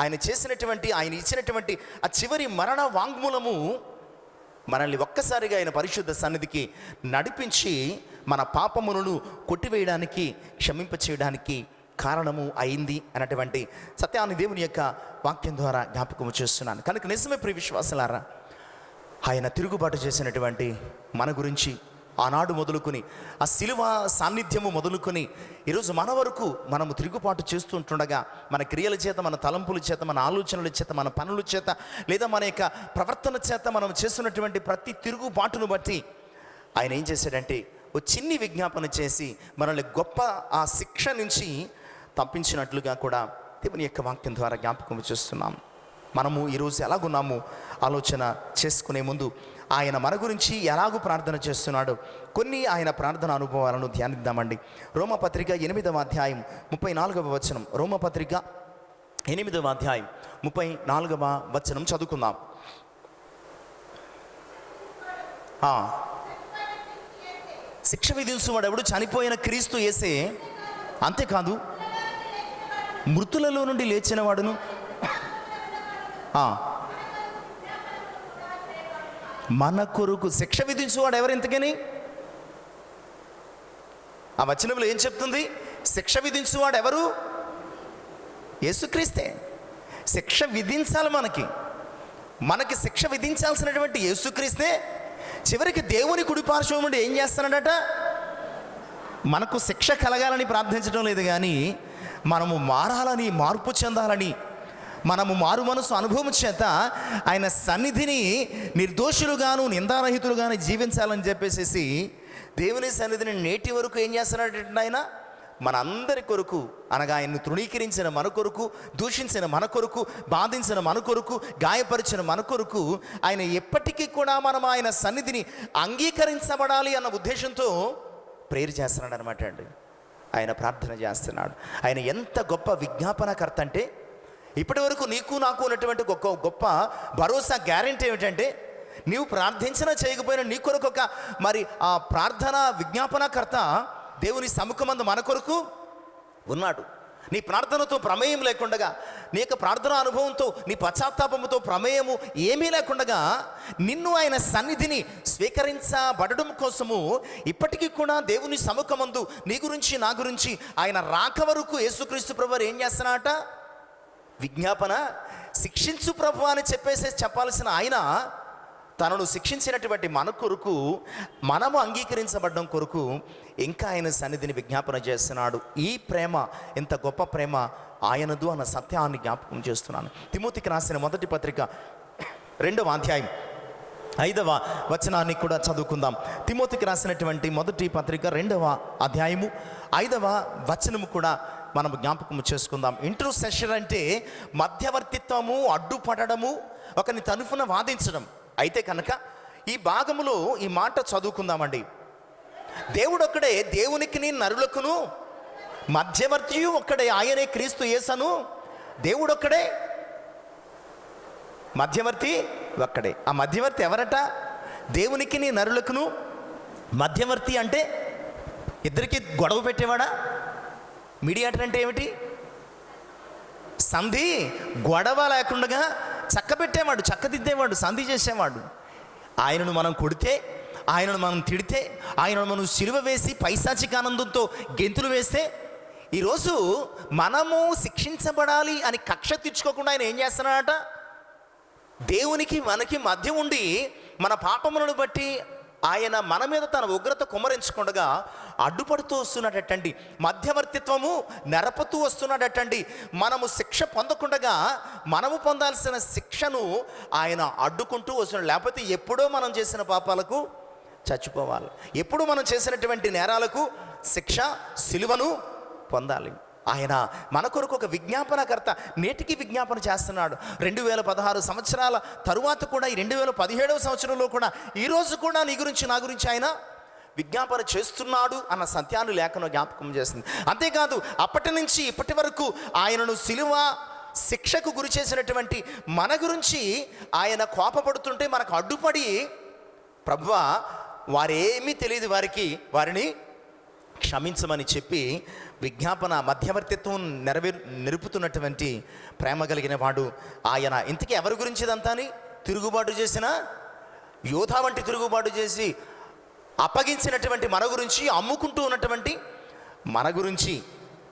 ఆయన ఇచ్చినటువంటి ఆ చివరి మరణ వాంగ్మూలము మనల్ని ఒక్కసారిగా ఆయన పరిశుద్ధ సన్నిధికి నడిపించి మన పాపములను కొట్టివేయడానికి, క్షమింపచేయడానికి కారణము అయింది అన్నటువంటి సత్యాన్ని దేవుని యొక్క వాక్యం ద్వారా జ్ఞాపకము చేస్తున్నాను. కనుక నిజమే ప్రియ విశ్వాసులారా, ఆయన తిరుగుబాటు చేసినటువంటి మన గురించి ఆనాడు మొదలుకొని, ఆ శిలువ సాన్నిధ్యము మొదలుకొని ఈరోజు మన వరకు మనము తిరుగుబాటు చేస్తూ ఉంటుండగా, మన క్రియల చేత, మన తలంపుల చేత, మన ఆలోచనల చేత, మన పనుల చేత, లేదా మన యొక్క ప్రవర్తన చేత మనం చేస్తున్నటువంటి ప్రతి తిరుగుబాటును బట్టి ఆయన ఏం చేశాడంటే ఓ చిన్ని విజ్ఞాపన చేసి మనల్ని గొప్ప ఆ శిక్ష నుంచి తప్పించినట్లుగా కూడా దేవుని యొక్క వాక్యం ద్వారా జ్ఞాపకం చేస్తున్నాం. మనము ఈరోజు ఎలాగున్నాము ఆలోచన చేసుకునే ముందు ఆయన మన గురించి ఎలాగూ ప్రార్థన చేస్తున్నాడో కొన్ని ఆయన ప్రార్థన అనుభవాలను ధ్యానిద్దామండి. రోమపత్రిక 8వ అధ్యాయం 34వ వచనం. రోమపత్రిక 8వ అధ్యాయం 34వ వచనం చదువుకుందాం. శిక్ష విధించువాడు ఎవడు? చనిపోయిన క్రీస్తు యేసే. అంతేకాదు, మృతులలో నుండి లేచిన వాడును, మన కొరకు శిక్ష విధించువాడు ఎవరు? ఇంతకని ఆ వచనంలో ఏం చెప్తుంది? శిక్ష విధించువాడు ఎవరు? యేసుక్రీస్తే. శిక్ష విధించాలి మనకి శిక్ష విధించాల్సినటువంటి యేసుక్రీస్తే చివరికి దేవుని కుడిపార్శ్వం నుండి ఏం చేస్తున్నాడట? మనకు శిక్ష కలగాలని ప్రార్థించడం లేదు, కానీ మనము మారాలని, మార్పు చెందాలని, మనము మారు మనసు అనుభవం చేత ఆయన సన్నిధిని నిర్దోషులుగాను నిందారహితులుగాను జీవించాలని చెప్పేసి దేవుని సన్నిధిని నేటి వరకు ఏం చేస్తున్నాడంటే ఆయన మన అందరి కొరకు, అనగా ఆయన్ని తృణీకరించిన మన కొరకు, దూషించిన మన కొరకు, బాధించిన మన కొరకు, గాయపరిచిన మన కొరకు ఆయన ఎప్పటికీ కూడా మనం ఆయన సన్నిధిని అంగీకరించబడాలి అన్న ఉద్దేశంతో ప్రేయర్ చేస్తున్నాడు అనమాట అండి. ఆయన ప్రార్థన చేస్తున్నాడు. ఆయన ఎంత గొప్ప విజ్ఞాపనకర్త అంటే, ఇప్పటి వరకు నీకు నాకు ఉన్నటువంటి గొప్ప భరోసా, గ్యారెంటీ ఏమిటంటే, నీవు ప్రార్థించినా చేయకపోయినా నీ కొరకు ఒక మరి ఆ ప్రార్థన విజ్ఞాపనకర్త దేవుని సముఖమందు మన కొరకు ఉన్నాడు. నీ ప్రార్థనతో ప్రమేయం లేకుండగా, నీ యొక్క ప్రార్థన అనుభవంతో, నీ పశ్చాత్తాపముతో ప్రమేయము ఏమీ లేకుండగా నిన్ను ఆయన సన్నిధిని స్వీకరించబడడం కోసము ఇప్పటికీ కూడా దేవుని సముఖమందు నీ గురించి నా గురించి ఆయన రాక వరకు యేసుక్రీస్తు ప్రభువారు ఏం చేస్తున్నాట? విజ్ఞాపన. శిక్షించు ప్రభు అని చెప్పాల్సిన ఆయన తనను శిక్షించినటువంటి మన కొరకు, మనము అంగీకరించబడడం కొరకు ఇంకా ఆయన సన్నిధిని విజ్ఞాపన చేస్తున్నాడు. ఈ ప్రేమ ఎంత గొప్ప ప్రేమ ఆయనదు అన్న సత్యాన్ని జ్ఞాపకం చేస్తున్నాను. తిమోతికి రాసిన మొదటి పత్రిక 2వ అధ్యాయం 5వ వచనాన్ని కూడా చదువుకుందాం. తిమోతికి రాసినటువంటి మొదటి పత్రిక 2వ అధ్యాయము 5వ వచనము కూడా మనం జ్ఞాపకం చేసుకుందాం. ఇంటర్సెషన్ అంటే మధ్యవర్తిత్వము, అడ్డుపడము, ఒకరిని తరఫున వాదించడం. అయితే కనుక ఈ భాగములో ఈ మాట చదువుకుందామండి. దేవుడు ఒక్కడే, దేవునికి నరులకును మధ్యవర్తియు ఒక్కడే, ఆయనే క్రీస్తు యేసను. దేవుడు ఒక్కడే, మధ్యవర్తి ఒక్కడే. ఆ మధ్యవర్తి ఎవరట? దేవునికి నరులకును మధ్యవర్తి అంటే ఇద్దరికి గొడవ పెట్టేవాడా? మీడియేటర్ అంటే ఏమిటి? సంధి, గొడవ లేకుండా చక్కబెట్టేవాడు, చక్కదిద్దేవాడు, సంధి చేసేవాడు. ఆయనను మనం కొడితే, ఆయనను మనం తిడితే, ఆయనను మనం సిలువ వేసి పైశాచిక ఆనందంతో గెంతులు వేస్తే, ఈరోజు మనము శిక్షించబడాలి అని కక్ష తీర్చుకోకుండా ఆయన ఏం చేస్తున్నాడట? దేవునికి మనకి మధ్య ఉండి మన పాపములను బట్టి ఆయన మన మీద తన ఉగ్రత కుమ్మరించకుండా అడ్డుపడుతూ వస్తున్నాడటండి. మధ్యవర్తిత్వము నెరపుతూ వస్తున్నాడటండి. మనము శిక్ష పొందకుండా మనము పొందాల్సిన శిక్షను ఆయన అడ్డుకుంటూ వస్తున్నాడు. లేకపోతే ఎప్పుడో మనం చేసిన పాపాలకు చచ్చిపోవాలి, ఎప్పుడు మనం చేసినటువంటి నేరాలకు శిక్ష, సిలువను పొందాలి. ఆయన మన కొరకు ఒక విజ్ఞాపనకర్త, నేటికి విజ్ఞాపన చేస్తున్నాడు. 2016 సంవత్సరాల తరువాత కూడా ఈ 2017వ సంవత్సరంలో కూడా ఈరోజు కూడా నీ గురించి నా గురించి ఆయన విజ్ఞాపన చేస్తున్నాడు అన్న సత్యాన్ని లేఖనం జ్ఞాపకం చేస్తుంది. అంతేకాదు అప్పటి నుంచి ఇప్పటి వరకు ఆయనను సిలువ శిక్షకు గురి చేసినటువంటి మన గురించి ఆయన కోపపడుతుంటే మనకు అడ్డుపడి, ప్రభువా వారేమీ తెలియదు వారికి, వారిని క్షమించమని చెప్పి విజ్ఞాపన మధ్యవర్తిత్వం నిలుపుతున్నటువంటి ప్రేమ కలిగిన వాడు ఆయన. ఇంతకీ ఎవరి గురించి ఇదంతాని? తిరుగుబాటు చేసిన యోధా వంటి తిరుగుబాటు చేసి అప్పగించినటువంటి మన గురించి, అమ్ముకుంటూ ఉన్నటువంటి మన గురించి,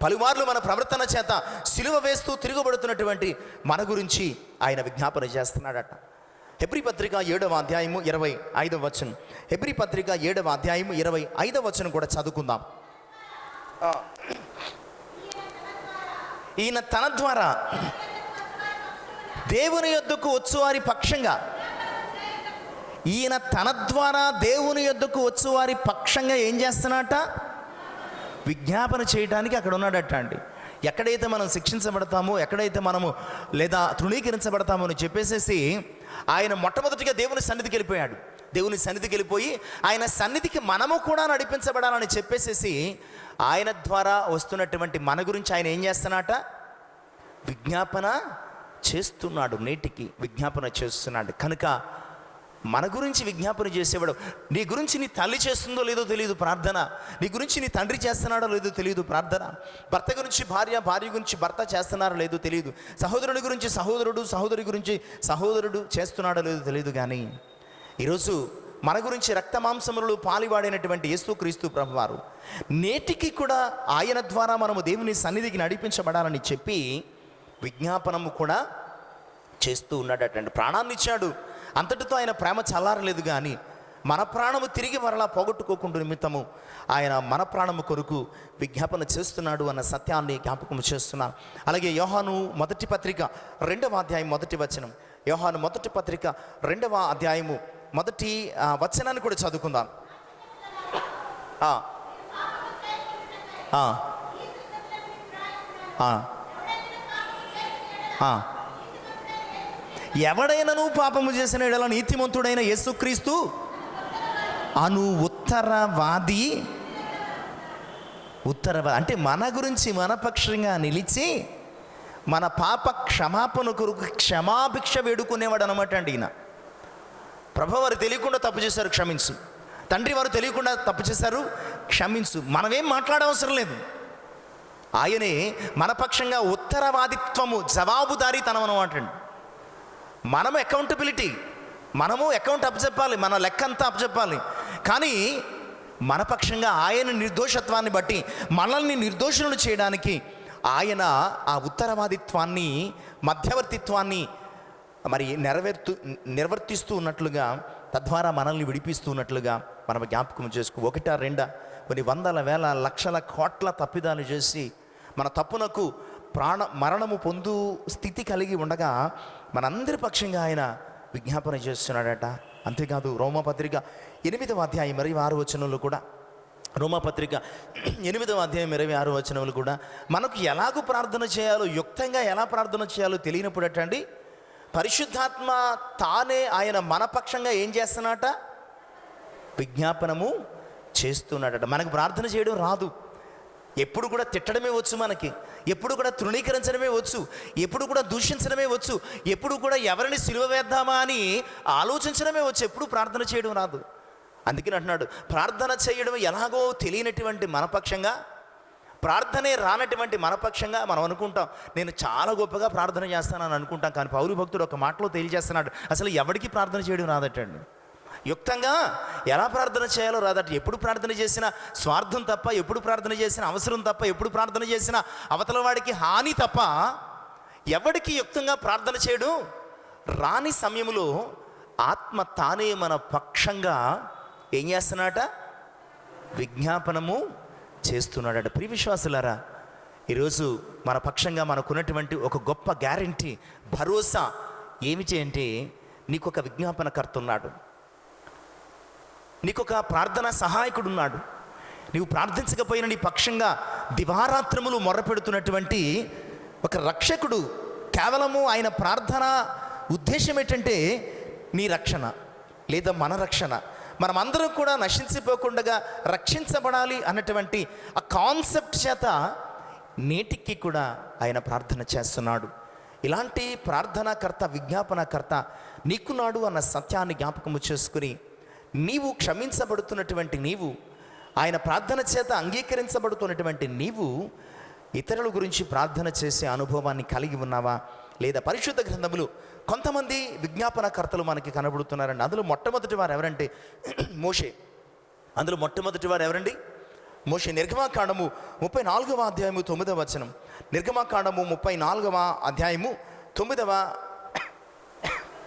పలుమార్లు మన ప్రవర్తన చేత సిలువ వేస్తూ తిరుగుబడుతున్నటువంటి మన గురించి ఆయన విజ్ఞాపన చేస్తున్నాడట. హెబ్రీ పత్రిక 7వ అధ్యాయము 25వ వచనం. హెబ్రీ పత్రిక 7వ అధ్యాయము 25వ వచనం కూడా చదువుకుందాం. ఈయన తన ద్వారా దేవుని యొద్దకు వచ్చువారి పక్షంగా, ఈయన తన ద్వారా దేవుని యొద్దకు వచ్చువారి పక్షంగా ఏం చేస్తున్నట? విజ్ఞాపన చేయడానికి అక్కడ ఉన్నాడట అండి. ఎక్కడైతే మనం శిక్షించబడతామో, ఎక్కడైతే మనము లేదా తృణీకరించబడతామో అని చెప్పేసేసి ఆయన మొట్టమొదటిగా దేవుని సన్నిధికి వెళ్ళిపోయాడు. దేవుని సన్నిధికి వెళ్ళిపోయి ఆయన సన్నిధికి మనము కూడా నడిపించబడాలని చెప్పేసేసి ఆయన ద్వారా వస్తున్నటువంటి మన గురించి ఆయన ఏం చేస్తున్నాట? విజ్ఞాపన చేస్తున్నాడు. నేటికి విజ్ఞాపన చేస్తున్నాడు. కనుక మన గురించి విజ్ఞాపన చేసేవాడు. నీ గురించి నీ తల్లి చేస్తుందో లేదో తెలియదు ప్రార్థన, నీ గురించి నీ తండ్రి చేస్తున్నాడో లేదో తెలియదు ప్రార్థన, భర్త గురించి భార్య, భార్య గురించి భర్త చేస్తున్నారో లేదో తెలియదు, సహోదరుని గురించి సహోదరుడు, సహోదరి గురించి సహోదరుడు చేస్తున్నాడో లేదో తెలియదు. కానీ ఈరోజు మన గురించి రక్తమాంసములు పాలివాడైనటువంటి యేసుక్రీస్తు ప్రభువారు నేటికి కూడా ఆయన ద్వారా మనము దేవుని సన్నిధికి నడిపించబడాలని చెప్పి విజ్ఞాపనము కూడా చేస్తూ ఉన్నాడటండి. ప్రాణాన్ని ఇచ్చాడు, అంతటితో ఆయన ప్రేమ చల్లారలేదు. కానీ మన ప్రాణము తిరిగి మరలా పోగొట్టుకోకుండా నిమిత్తము ఆయన మన ప్రాణము కొరకు విజ్ఞాపన చేస్తున్నాడు అన్న సత్యాన్ని జ్ఞాపకం చేస్తున్నాను. అలాగే యోహాను మొదటి పత్రిక 2వ అధ్యాయం 1వ వచనం. యోహాను మొదటి పత్రిక 2వ అధ్యాయము 1వ వచనాన్ని కూడా చదువుకుందాం. ఎవడైనను పాపము చేసిన ఎడల నీతిమంతుడైన యేసుక్రీస్తు అను ఉత్తరవాది అంటే మన గురించి మన పక్షంగా నిలిచి మన పాప క్షమాపణ కొరకు క్షమాభిక్ష వేడుకునేవాడు అనమాట అండి. ఈయన ప్రభు వారు తెలియకుండా తప్పు చేశారు, క్షమించు. తండ్రి వారు తెలియకుండా తప్పు చేశారు, క్షమించు. మనమేం మాట్లాడవసరం లేదు. ఆయనే మన పక్షంగా ఉత్తరవాదిత్వము, జవాబుదారీతనం అనమాట. మనము అకౌంటబిలిటీ, మనము అకౌంట్ అప్పచెప్పాలి, మన లెక్క అంతా అప్పచెప్పాలి. కానీ మన పక్షంగా ఆయన నిర్దోషత్వాన్ని బట్టి మనల్ని నిర్దోషులను చేయడానికి ఆయన ఆ ఉత్తరవాదిత్వాన్ని, మధ్యవర్తిత్వాన్ని మరి నిర్వర్తిస్తూ ఉన్నట్లుగా, తద్వారా మనల్ని విడిపిస్తూ ఉన్నట్లుగా మనం జ్ఞాపకం చేసుకో. ఒకటా రెండా కొన్ని వందల వేల లక్షల కోట్ల తప్పిదాలు చేసి మన తప్పునకు మరణము పొందు స్థితి కలిగి ఉండగా మనందరి పక్షంగా ఆయన విజ్ఞాపన చేస్తున్నాడట. అంతేకాదు రోమాపత్రిక 8వ అధ్యాయం 26వ వచనంలో కూడా, రోమాపత్రిక 8వ అధ్యాయం 26వ వచనంలో కూడా మనకు ఎలాగూ ప్రార్థన చేయాలో, యుక్తంగా ఎలా ప్రార్థన చేయాలో తెలియనప్పుడు అటండి పరిశుద్ధాత్మ తానే ఆయన మన పక్షంగా ఏం చేస్తున్నాడట, విజ్ఞాపనము చేస్తున్నాడట. మనకు ప్రార్థన చేయడం రాదు. ఎప్పుడు కూడా తిట్టడమే వచ్చు మనకి, ఎప్పుడు కూడా తృణీకరించడమే వచ్చు, ఎప్పుడు కూడా దూషించడమే వచ్చు, ఎప్పుడు కూడా ఎవరిని సిలువ వేద్దామా అని ఆలోచించడమే వచ్చు, ఎప్పుడు ప్రార్థన చేయడం రాదు. అందుకని అంటున్నాడు, ప్రార్థన చేయడం ఎలాగో తెలియనటువంటి మనపక్షంగా, ప్రార్థనే రానటువంటి మనపక్షంగా మనం అనుకుంటాం నేను చాలా గొప్పగా ప్రార్థన చేస్తానని అనుకుంటాం. కానీ పౌలు భక్తుడు ఒక మాటలో తేల్చేస్తున్నాడు, అసలు ఎవరికి ప్రార్థన చేయడం రాదటండి. యుక్తంగా ఎలా ప్రార్థన చేయాలో రాదట. ఎప్పుడు ప్రార్థన చేసినా స్వార్థం తప్ప, ఎప్పుడు ప్రార్థన చేసినా అవసరం తప్ప, ఎప్పుడు ప్రార్థన చేసినా అవతల వాడికి హాని తప్ప, ఎవడికి యుక్తంగా ప్రార్థన చేయడం రాని సమయంలో ఆత్మ తానే మన పక్షంగా ఏం చేస్తున్నాడట, విజ్ఞాపనము చేస్తున్నాడట. ప్రియ విశ్వాసులారా, ఈరోజు మన పక్షంగా మనకున్నటువంటి ఒక గొప్ప గ్యారంటీ, భరోసా ఏమిటి అంటే, నీకు ఒక విజ్ఞాపనకర్త ఉన్నాడు, నీకొక ప్రార్థనా సహాయకుడు ఉన్నాడు. నీవు ప్రార్థించకపోయినా నీ పక్షంగా దివారాత్రములు మొర్రపెడుతున్నటువంటి ఒక రక్షకుడు. కేవలము ఆయన ప్రార్థన ఉద్దేశం ఏంటంటే నీ రక్షణ లేదా మన రక్షణ, మనమందరం కూడా నశించిపోకుండా రక్షించబడాలి అన్నటువంటి ఆ కాన్సెప్ట్ చేత నేటికి కూడా ఆయన ప్రార్థన చేస్తున్నాడు. ఇలాంటి ప్రార్థనాకర్త, విజ్ఞాపనకర్త నీకున్నాడు అన్న సత్యాన్ని జ్ఞాపకము చేసుకుని, నీవు క్షమించబడుతున్నటువంటి నీవు, ఆయన ప్రార్థన చేత అంగీకరించబడుతున్నటువంటి నీవు ఇతరుల గురించి ప్రార్థన చేసే అనుభవాన్ని కలిగి ఉన్నావా? లేదా పరిశుద్ధ గ్రంథములు కొంతమంది విజ్ఞాపనకర్తలు మనకి కనబడుతున్నారండి. అందులో మొట్టమొదటి వారు ఎవరంటే మోషే. అందులో మొట్టమొదటి వారు ఎవరండి? మోషే. నిర్గమాకాండము 34వ అధ్యాయము 9వ వచనం. నిర్గమాకాండము 34వ అధ్యాయము 9వ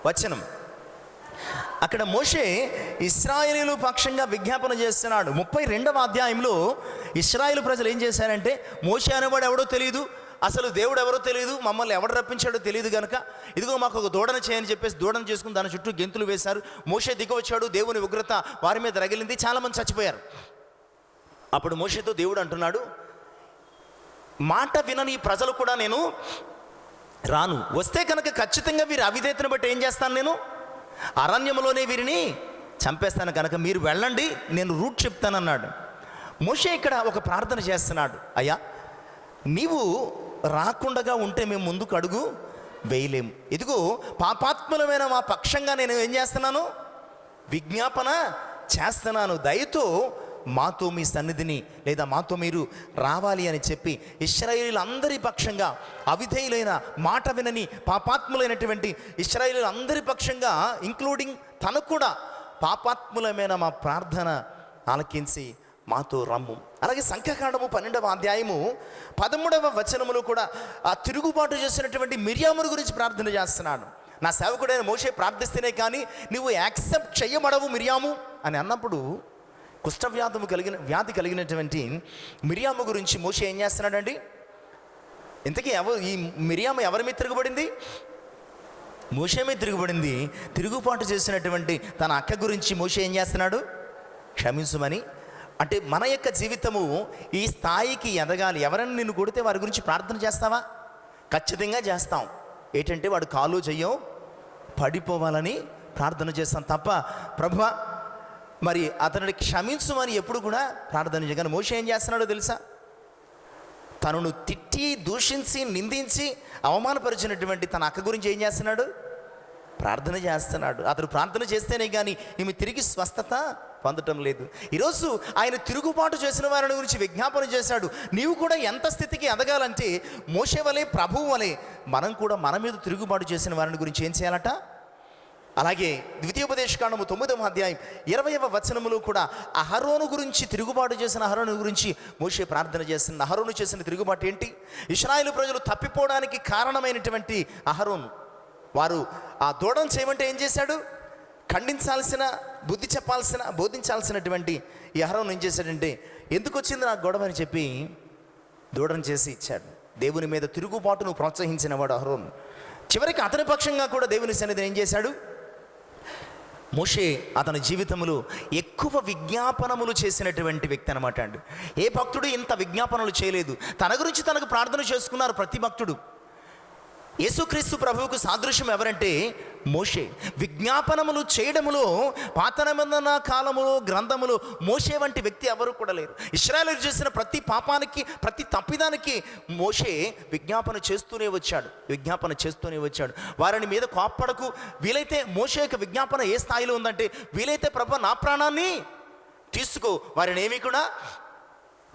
వచనం. అక్కడ మోషే ఇశ్రాయేలీయుల పక్షంగా విజ్ఞాపన చేస్తున్నాడు. 32వ అధ్యాయంలో ఇశ్రాయేలు ప్రజలు ఏం చేశారంటే, మోషే అనేవాడు ఎవడో తెలియదు, అసలు దేవుడు ఎవరో తెలియదు, మమ్మల్ని ఎవడు రప్పించాడో తెలియదు కనుక ఇదిగో మాకు ఒక దూడను చేయని చెప్పేసి దూడను చేసుకుని దాని చుట్టూ గెంతులు వేశారు. మోషే దిగవచ్చాడు, దేవుని ఉగ్రత వారి మీద రగిలింది, చాలామంది చచ్చిపోయారు. అప్పుడు మోషేతో దేవుడు అంటున్నాడు, మాట వినని ప్రజలు కూడా నేను రాను, వస్తే కనుక ఖచ్చితంగా వీరి అవిధేయతను బట్టి ఏం చేస్తాను, నేను అరణ్యంలోనే వీరిని చంపేస్తాను, కనుక మీరు వెళ్ళండి, నేను రూట్ చెప్తానన్నాడు. మోషే ఇక్కడ ఒక ప్రార్థన చేస్తున్నాడు, అయ్యా నీవు రాకుండగా ఉంటే మేము ముందుకు అడుగు వేయలేము. ఇదిగో పాపాత్ములమైన మా పక్షంగా నేను ఏం చేస్తున్నాను, విజ్ఞాపన చేస్తున్నాను, దయతో మాతో మీ సన్నిధిని లేదా మాతో మీరు రావాలి అని చెప్పి ఇశ్రాయేలీయులందరి పక్షంగా, అవిధేయులైన మాట వినని పాపాత్ములైనటువంటి ఇశ్రాయేలీయులందరి పక్షంగా, ఇంక్లూడింగ్ తను కూడా, పాపాత్ములమైన మా ప్రార్థన ఆలకించి మాతో రమ్ము. అలాగే సంఖ్యాకాండము 12వ అధ్యాయము 13వ వచనములో కూడా ఆ తిరుగుబాటు చేసినటువంటి మిర్యామును గురించి ప్రార్థన చేస్తున్నాడు. నా సేవకుడైన మోషే ప్రార్థిస్తేనే కానీ నువ్వు యాక్సెప్ట్ చేయబడవు మిర్యాము అని అన్నప్పుడు, వ్యాధి కలిగినటువంటి మిర్యాము గురించి మోషే ఏం చేస్తున్నాడండి? ఇంతకీ ఈ మిర్యాము ఎవరి మీద తిరగబడింది? మోషే మీద తిరగబడింది. తిరుగుబాటు చేసినటువంటి తన అక్క గురించి మోషే ఏం చేస్తున్నాడు? క్షమించమని. అంటే మన యొక్క జీవితము ఈ స్థాయికి ఎదగాలి. ఎవరైనా నిన్ను కొడితే వారి గురించి ప్రార్థన చేస్తావా? ఖచ్చితంగా చేస్తాం. ఏంటంటే వాడు కాలు చెయ్యం పడిపోవాలని ప్రార్థన చేస్తాం తప్ప, ప్రభువా మరి అతనిని క్షమించమని ఎప్పుడు కూడా ప్రార్థన చేయగానే మోషే ఏం చేస్తున్నాడో తెలుసా? తనను తిట్టి, దూషించి, నిందించి, అవమానపరిచినటువంటి తన అక్క గురించి ఏం చేస్తున్నాడు? ప్రార్థన చేస్తున్నాడు. అతడు ప్రార్థన చేస్తేనే కానీ ఈమె తిరిగి స్వస్థత పొందటం లేదు. ఈరోజు ఆయన తిరుగుబాటు చేసిన వారిని గురించి విజ్ఞాపన చేశాడు. నీవు కూడా ఎంత స్థితికి ఎదగాలంటే మోషే వలె, ప్రభువు వలె మనం కూడా మన మీద తిరుగుబాటు చేసిన వారిని గురించి ఏం చేయాలట? అలాగే ద్వితీయోపదేశకాండము 9వ అధ్యాయం 20వ వచనములో కూడా అహరోను గురించి, తిరుగుబాటు చేసిన అహరోను గురించి మోషే ప్రార్థన చేసిన. అహరోను చేసిన తిరుగుబాటు ఏంటి? ఇశ్రాయేలు ప్రజలు తప్పిపోవడానికి కారణమైనటువంటి అహరోను, వారు ఆ దూడను చేయమంటే ఏం చేశాడు? ఖండించాల్సిన, బోధించాల్సినటువంటి ఈ అహరోను ఏం చేశాడంటే, ఎందుకు వచ్చింది నాకు గొడవ అని చెప్పి దూడను చేసి ఇచ్చాడు. దేవుని మీద తిరుగుబాటును ప్రోత్సహించిన వాడు అహరోను. చివరికి అతని పక్షంగా కూడా దేవుని సన్నిధిని ఏం చేశాడు? మోషే అతని జీవితంలో ఎక్కువ విజ్ఞాపనములు చేసినటువంటి వ్యక్తి అనమాట అండి. ఏ భక్తుడు ఇంత విజ్ఞాపనలు చేయలేదు. తన గురించి తనకు ప్రార్థన చేసుకున్నారు ప్రతి భక్తుడు. యేసుక్రీస్తు ప్రభువుకు సాదృశ్యం ఎవరంటే మోషే. విజ్ఞాపనములు చేయడములో పాత నిబంధన కాలములో గ్రంథములో మోషే వంటి వ్యక్తి ఎవరు కూడా లేరు. ఇశ్రాయేలు చేసిన ప్రతి పాపానికి, ప్రతి తప్పిదానికి మోషే విజ్ఞాపన చేస్తూనే వచ్చాడు. వారిని మీద కోప్పడకు. వీలైతే మోషే యొక్క విజ్ఞాపన ఏ స్థాయిలో ఉందంటే, వీలైతే ప్రభు నా ప్రాణాన్ని తీసుకో, వారిని ఏమీ కూడా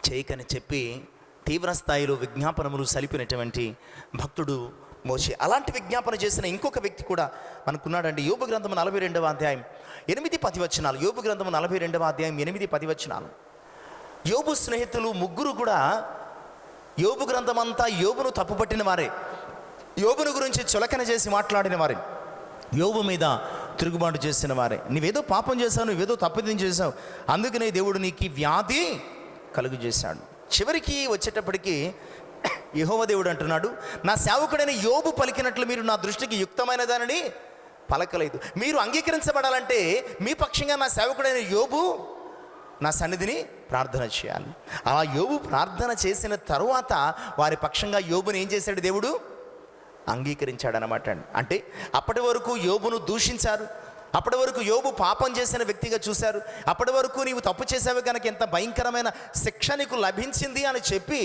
చేయకని చెప్పి తీవ్ర స్థాయిలో విజ్ఞాపనములు సలిపినటువంటి భక్తుడు మోషే. అలాంటి విజ్ఞాపన చేసిన ఇంకొక వ్యక్తి కూడా మనకున్నాడండి. యోబు గ్రంథము 42వ అధ్యాయం 8-10 వచనాలు. యోబు గ్రంథము 42వ అధ్యాయం 8-10 వచనాలు. యోబు స్నేహితులు ముగ్గురు కూడా యోబు గ్రంథం అంతా యోబును తప్పుపట్టిన వారే, యోబును గురించి చులకన చేసి మాట్లాడిన వారే, యోబు మీద తిరుగుబాటు చేసిన వారే. నువ్వేదో పాపం చేశావు, నువ్వేదో తప్పిదం చేశావు, అందుకనే దేవుడు నీకు వ్యాధి కలుగు చేశాడు. చివరికి వచ్చేటప్పటికి యెహోవా దేవుడు అంటున్నాడు, నా సేవకుడైన యోబు పలికినట్లు మీరు నా దృష్టికి యుక్తమైన దానిని పలకలేదు. మీరు అంగీకరించబడాలంటే మీ పక్షంగా నా సేవకుడైన యోబు నా సన్నిధిని ప్రార్థన చేయాలి. అలా యోబు ప్రార్థన చేసిన తరువాత వారి పక్షంగా యోబుని ఏం చేశాడు? దేవుడు అంగీకరించాడనమాట. అంటే అప్పటి వరకు యోబును దూషించారు, అప్పటి వరకు యోబు పాపం చేసిన వ్యక్తిగా చూశారు, అప్పటి వరకు నీవు తప్పు చేసావు కనుక ఎంత భయంకరమైన శిక్ష నీకు లభించింది అని చెప్పి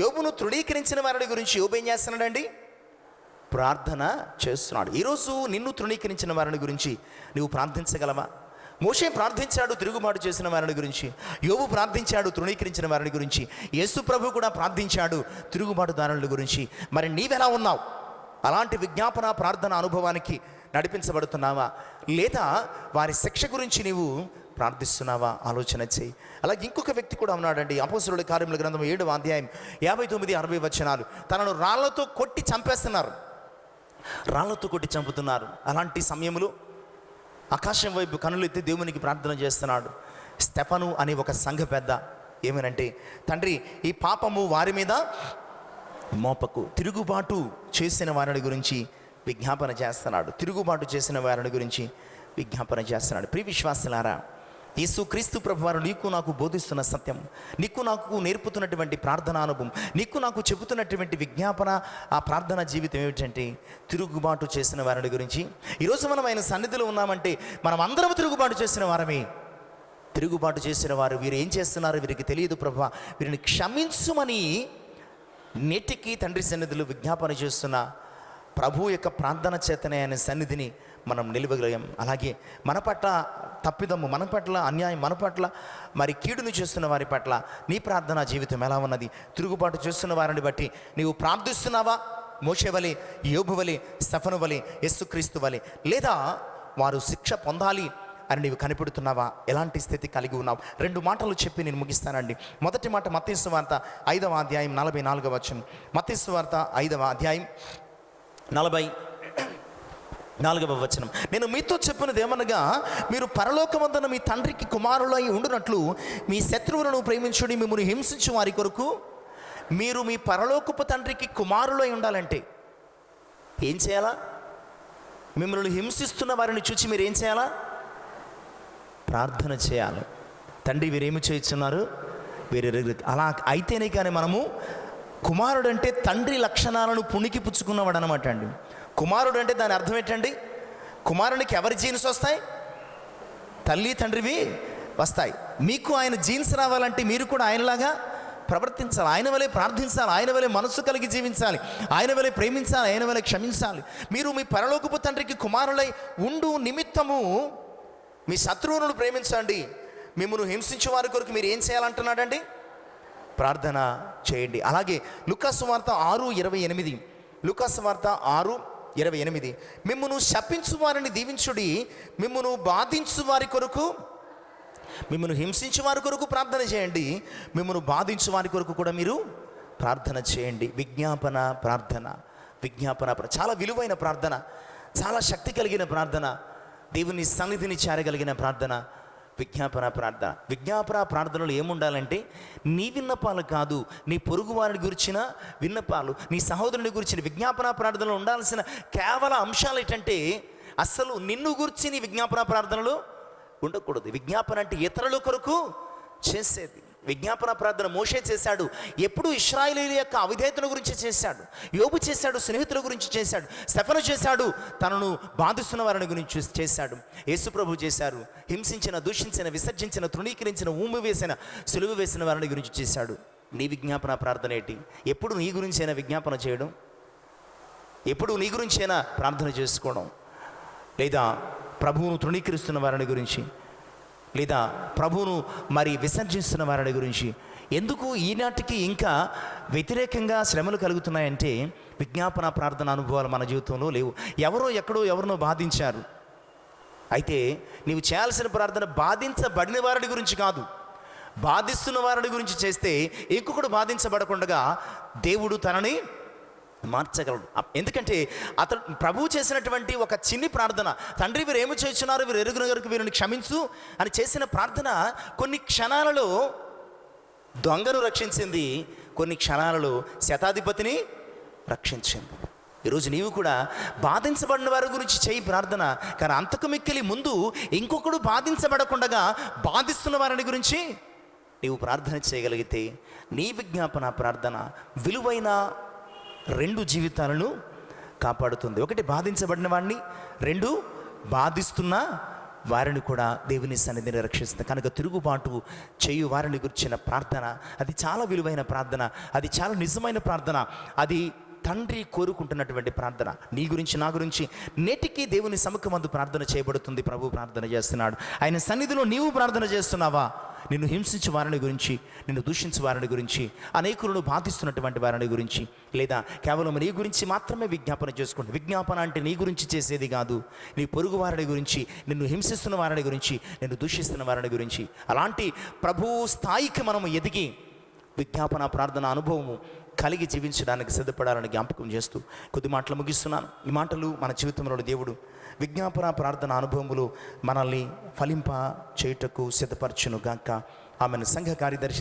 యోబును తృణీకరించిన వారి గురించి యోబు ఏం చేస్తున్నాడండి? ప్రార్థన చేస్తున్నాడు. ఈరోజు నిన్ను తృణీకరించిన వారిని గురించి నువ్వు ప్రార్థించగలవా? మోషే ప్రార్థించాడు తిరుగుబాటు చేసిన వారిని గురించి, యోబు ప్రార్థించాడు తృణీకరించిన వారిని గురించి, యేసు ప్రభు కూడా ప్రార్థించాడు తిరుగుబాటుదారుల గురించి. మరి నీవెలా ఉన్నావు? అలాంటి విజ్ఞాపన ప్రార్థన అనుభవానికి నడిపించబడుతున్నావా, లేదా వారి శిక్ష గురించి నీవు ప్రార్థిస్తున్నావా? ఆలోచన చేయి. అలాగే ఇంకొక వ్యక్తి కూడా ఉన్నాడండి. అపోస్తలుల కార్యముల గ్రంథం 7వ అధ్యాయం 59-60 వచనాలు. తనను రాళ్లతో కొట్టి చంపేస్తున్నారు, రాళ్లతో కొట్టి చంపుతున్నారు. అలాంటి సమయంలో ఆకాశం వైపు కన్నులు ఎత్తి దేవునికి ప్రార్థన చేస్తున్నాడు స్టెఫను అనే ఒక సంఘ పెద్ద. ఏమనంటే, తండ్రి ఈ పాపము వారి మీద మోపకు. తిరుగుబాటు చేసిన వారిని గురించి విజ్ఞాపన చేస్తున్నాడు. తిరుగుబాటు చేసిన వారిని గురించి విజ్ఞాపన చేస్తున్నాడు. ప్రియ విశ్వాసులారా, యేసుక్రీస్తు ప్రభువారు నీకు నాకు బోధిస్తున్న సత్యం, నీకు నాకు నేర్పుతున్నటువంటి ప్రార్థనా అనుభవం, నీకు నాకు చెబుతున్నటువంటి విజ్ఞాపన, ఆ ప్రార్థనా జీవితం ఏమిటంటే తిరుగుబాటు చేసిన వారిని గురించి. ఈరోజు మనం ఆయన సన్నిధిలో ఉన్నామంటే మనం అందరం తిరుగుబాటు చేసిన వారమే. తిరుగుబాటు చేసిన వారు వీరు ఏం చేస్తున్నారు వీరికి తెలియదు ప్రభువా, వీరిని క్షమించుమని నేటికి తండ్రి సన్నిధిలో విజ్ఞాపన చేస్తున్న ప్రభు యొక్క ప్రార్థన చేతనే ఆయన సన్నిధిని మనం నిలవగలిగాం. అలాగే మన పట్ల తప్పిదము, మన పట్ల అన్యాయం, మన పట్ల మరి కీడును చేస్తున్న వారి పట్ల నీ ప్రార్థనా జీవితం ఎలా ఉన్నది? తిరుగుబాటు చేస్తున్న వారిని బట్టి నీవు ప్రార్థిస్తున్నావా? మోషే వలె, యోబు వలె, స్టెఫను వలె, యేసుక్రీస్తు వలె, లేదా వారు శిక్ష పొందాలి అని నీవు కనిపెడుతున్నావా? ఎలాంటి స్థితి కలిగి ఉన్నావు? 2 మాటలు చెప్పి నేను ముగిస్తానండి. మొదటి మాట మత్తయి సువార్త 5వ అధ్యాయం 44వ వచనం. మత్తయి సువార్త 5వ అధ్యాయం 44వ వచనం. నేను మీతో చెప్పినది ఏమనగా, మీరు పరలోకమందున మీ తండ్రికి కుమారులై ఉండునట్లు మీ శత్రువులను ప్రేమించుడి, మిమ్మల్ని హింసించు వారి కొరకు. మీరు మీ పరలోకపు తండ్రికి కుమారులై ఉండాలంటే ఏం చేయాలా? మిమ్మల్ని హింసిస్తున్న వారిని చూచి మీరు ఏం చేయాలా? ప్రార్థన చేయాలి. తండ్రి వీరేమి చేస్తున్నారు, వీరు అలా అయితేనే కానీ మనము కుమారుడు అంటే తండ్రి లక్షణాలను పుణికి పుచ్చుకున్నవాడు అనమాట అండి. కుమారుడు అంటే దాని అర్థం ఏంటండి? కుమారునికి ఎవరి జీన్స్ వస్తాయి? తల్లి తండ్రివి వస్తాయి. మీకు ఆయన జీన్స్ రావాలంటే మీరు కూడా ఆయనలాగా ప్రవర్తించాలి, ఆయన వలె ప్రార్థించాలి, ఆయన వలె మనస్సు కలిగి జీవించాలి, ఆయన వలె ప్రేమించాలి, ఆయన వలె క్షమించాలి. మీరు మీ పరలోకపు తండ్రికి కుమారులై ఉండు నిమిత్తము మీ శత్రువులను ప్రేమించండి, మిమ్మల్ని హింసించే వారి కొరకు మీరు ఏం చేయాలంటున్నాడండి? ప్రార్థన చేయండి. అలాగే లూకాసు వార్త 6:28, లూకాసు వార్త 6:28, మిమ్మును శపించు వారిని దీవించుడి, మిమ్మును బాధించు వారి కొరకు, మిమ్మల్ని హింసించే వారి కొరకు ప్రార్థన చేయండి, మిమ్మల్ని బాధించే వారి కొరకు కూడా మీరు ప్రార్థన చేయండి. విజ్ఞాపన ప్రార్థన, చాలా విలువైన ప్రార్థన, చాలా శక్తి కలిగిన ప్రార్థన, దేవుని సన్నిధిని చేరగలిగిన ప్రార్థన విజ్ఞాపన ప్రార్థనలు ఏముండాలంటే నీ విన్నపాలు కాదు, నీ పొరుగు వారిని గురించిన విన్నపాలు, నీ సహోదరుని గురించిన విజ్ఞాపన ప్రార్థనలు ఉండాల్సిన కేవల అంశాలు ఏంటంటే అసలు నిన్ను గురించి నీ విజ్ఞాపన ప్రార్థనలు ఉండకూడదు. విజ్ఞాపన అంటే ఇతరుల కొరకు చేసేది. విజ్ఞాపన ప్రార్థన మోషే చేశాడు, ఎప్పుడు ఇశ్రాయేలీయుల యొక్క అవిధేయతల గురించి చేశాడు, యోబు చేశాడు, స్నేహితుల గురించి చేశాడు, స్టెఫను చేశాడు, తనను బాధిస్తున్న వారిని గురించి చేశాడు, యేసుప్రభు చేశారు, హింసించిన, దూషించిన, విసర్జించిన, తృణీకరించిన, ఊము వేసిన, సులువు వేసిన వారిని గురించి చేశాడు. నీ విజ్ఞాపన ప్రార్థన ఏంటి? ఎప్పుడు నీ గురించి అయినా విజ్ఞాపన చేయడం, ఎప్పుడు నీ గురించి అయినా ప్రార్థన చేసుకోవడం, లేదా ప్రభువును తృణీకరిస్తున్న వారిని గురించి, లేదా ప్రభువును మరి విసర్జిస్తున్న వారి గురించి. ఎందుకు ఈనాటికి ఇంకా వ్యతిరేకంగా శ్రమలు కలుగుతున్నాయంటే విజ్ఞాపన ప్రార్థన అనుభవాలు మన జీవితంలో లేవు. ఎవరో ఎక్కడో ఎవరినో బాధించారు. అయితే నీవు చేయాల్సిన ప్రార్థన బాధించబడిన వారి గురించి కాదు, బాధిస్తున్న వారి గురించి చేస్తే ఇంకొకడు బాధించబడకుండా దేవుడు తనని మార్చగలడు. ఎందుకంటే అతడు ప్రభువు చేసినటువంటి ఒక చిన్ని ప్రార్థన, తండ్రి వీరు ఏమి చేస్తున్నారు, వీరు ఎరుగున గారికి వీరిని క్షమించు అని చేసిన ప్రార్థన కొన్ని క్షణాలలో దొంగను రక్షించింది, కొన్ని క్షణాలలో శతాధిపతిని రక్షించింది. ఈరోజు నీవు కూడా బాధించబడిన వారి గురించి చేయి ప్రార్థన, కానీ అంతకు మిక్కిలి ముందు ఇంకొకడు బాధించబడకుండా బాధిస్తున్న వారిని గురించి నీవు ప్రార్థన చేయగలిగితే నీ విజ్ఞాపన ప్రార్థన విలువైన 2 జీవితాలను కాపాడుతుంది. ఒకటి బాధించబడిన వాడిని, 2 బాధిస్తున్న వారిని కూడా దేవుని సన్నిధిని రక్షిస్తుంది. కనుక తిరుగుబాటు చేయు వారిని గురించిన ప్రార్థన అది చాలా విలువైన ప్రార్థన, అది చాలా నిజమైన ప్రార్థన, అది తండ్రి కోరుకుంటున్నటువంటి ప్రార్థన. నీ గురించి, నా గురించి నేటికి దేవుని సముఖమందు ప్రార్థన చేయబడుతుంది. ప్రభు ప్రార్థన చేస్తున్నాడు. ఆయన సన్నిధిలో నీవు ప్రార్థన చేస్తున్నావా? నిన్ను హింసించే వారిని గురించి, నిన్ను దూషించే వారిని గురించి, అనేకులను బాధిస్తున్నటువంటి వారిని గురించి, లేదా కేవలం నీ గురించి మాత్రమే విజ్ఞాపన చేసుకోండి. విజ్ఞాపన అంటే నీ గురించి చేసేది కాదు, నీ పొరుగు వారిని గురించి, నిన్ను హింసిస్తున్న వారిని గురించి, నిన్ను దూషిస్తున్న వారిని గురించి. అలాంటి ప్రభువు స్థాయికి మనము ఎదిగి విజ్ఞాపన ప్రార్థన అనుభవము కలిగి జీవించడానికి సిద్ధపడాలని జ్ఞాపకం చేస్తూ కొద్ది మాటలు ముగిస్తున్నాను. ఈ మాటలు మన జీవితంలో దేవుడు విజ్ఞాపన ప్రార్థన అనుభవములు మనల్ని ఫలింప చేయుటకు సిద్ధపరచును గాక. ఆమెను సంఘ కార్యదర్శి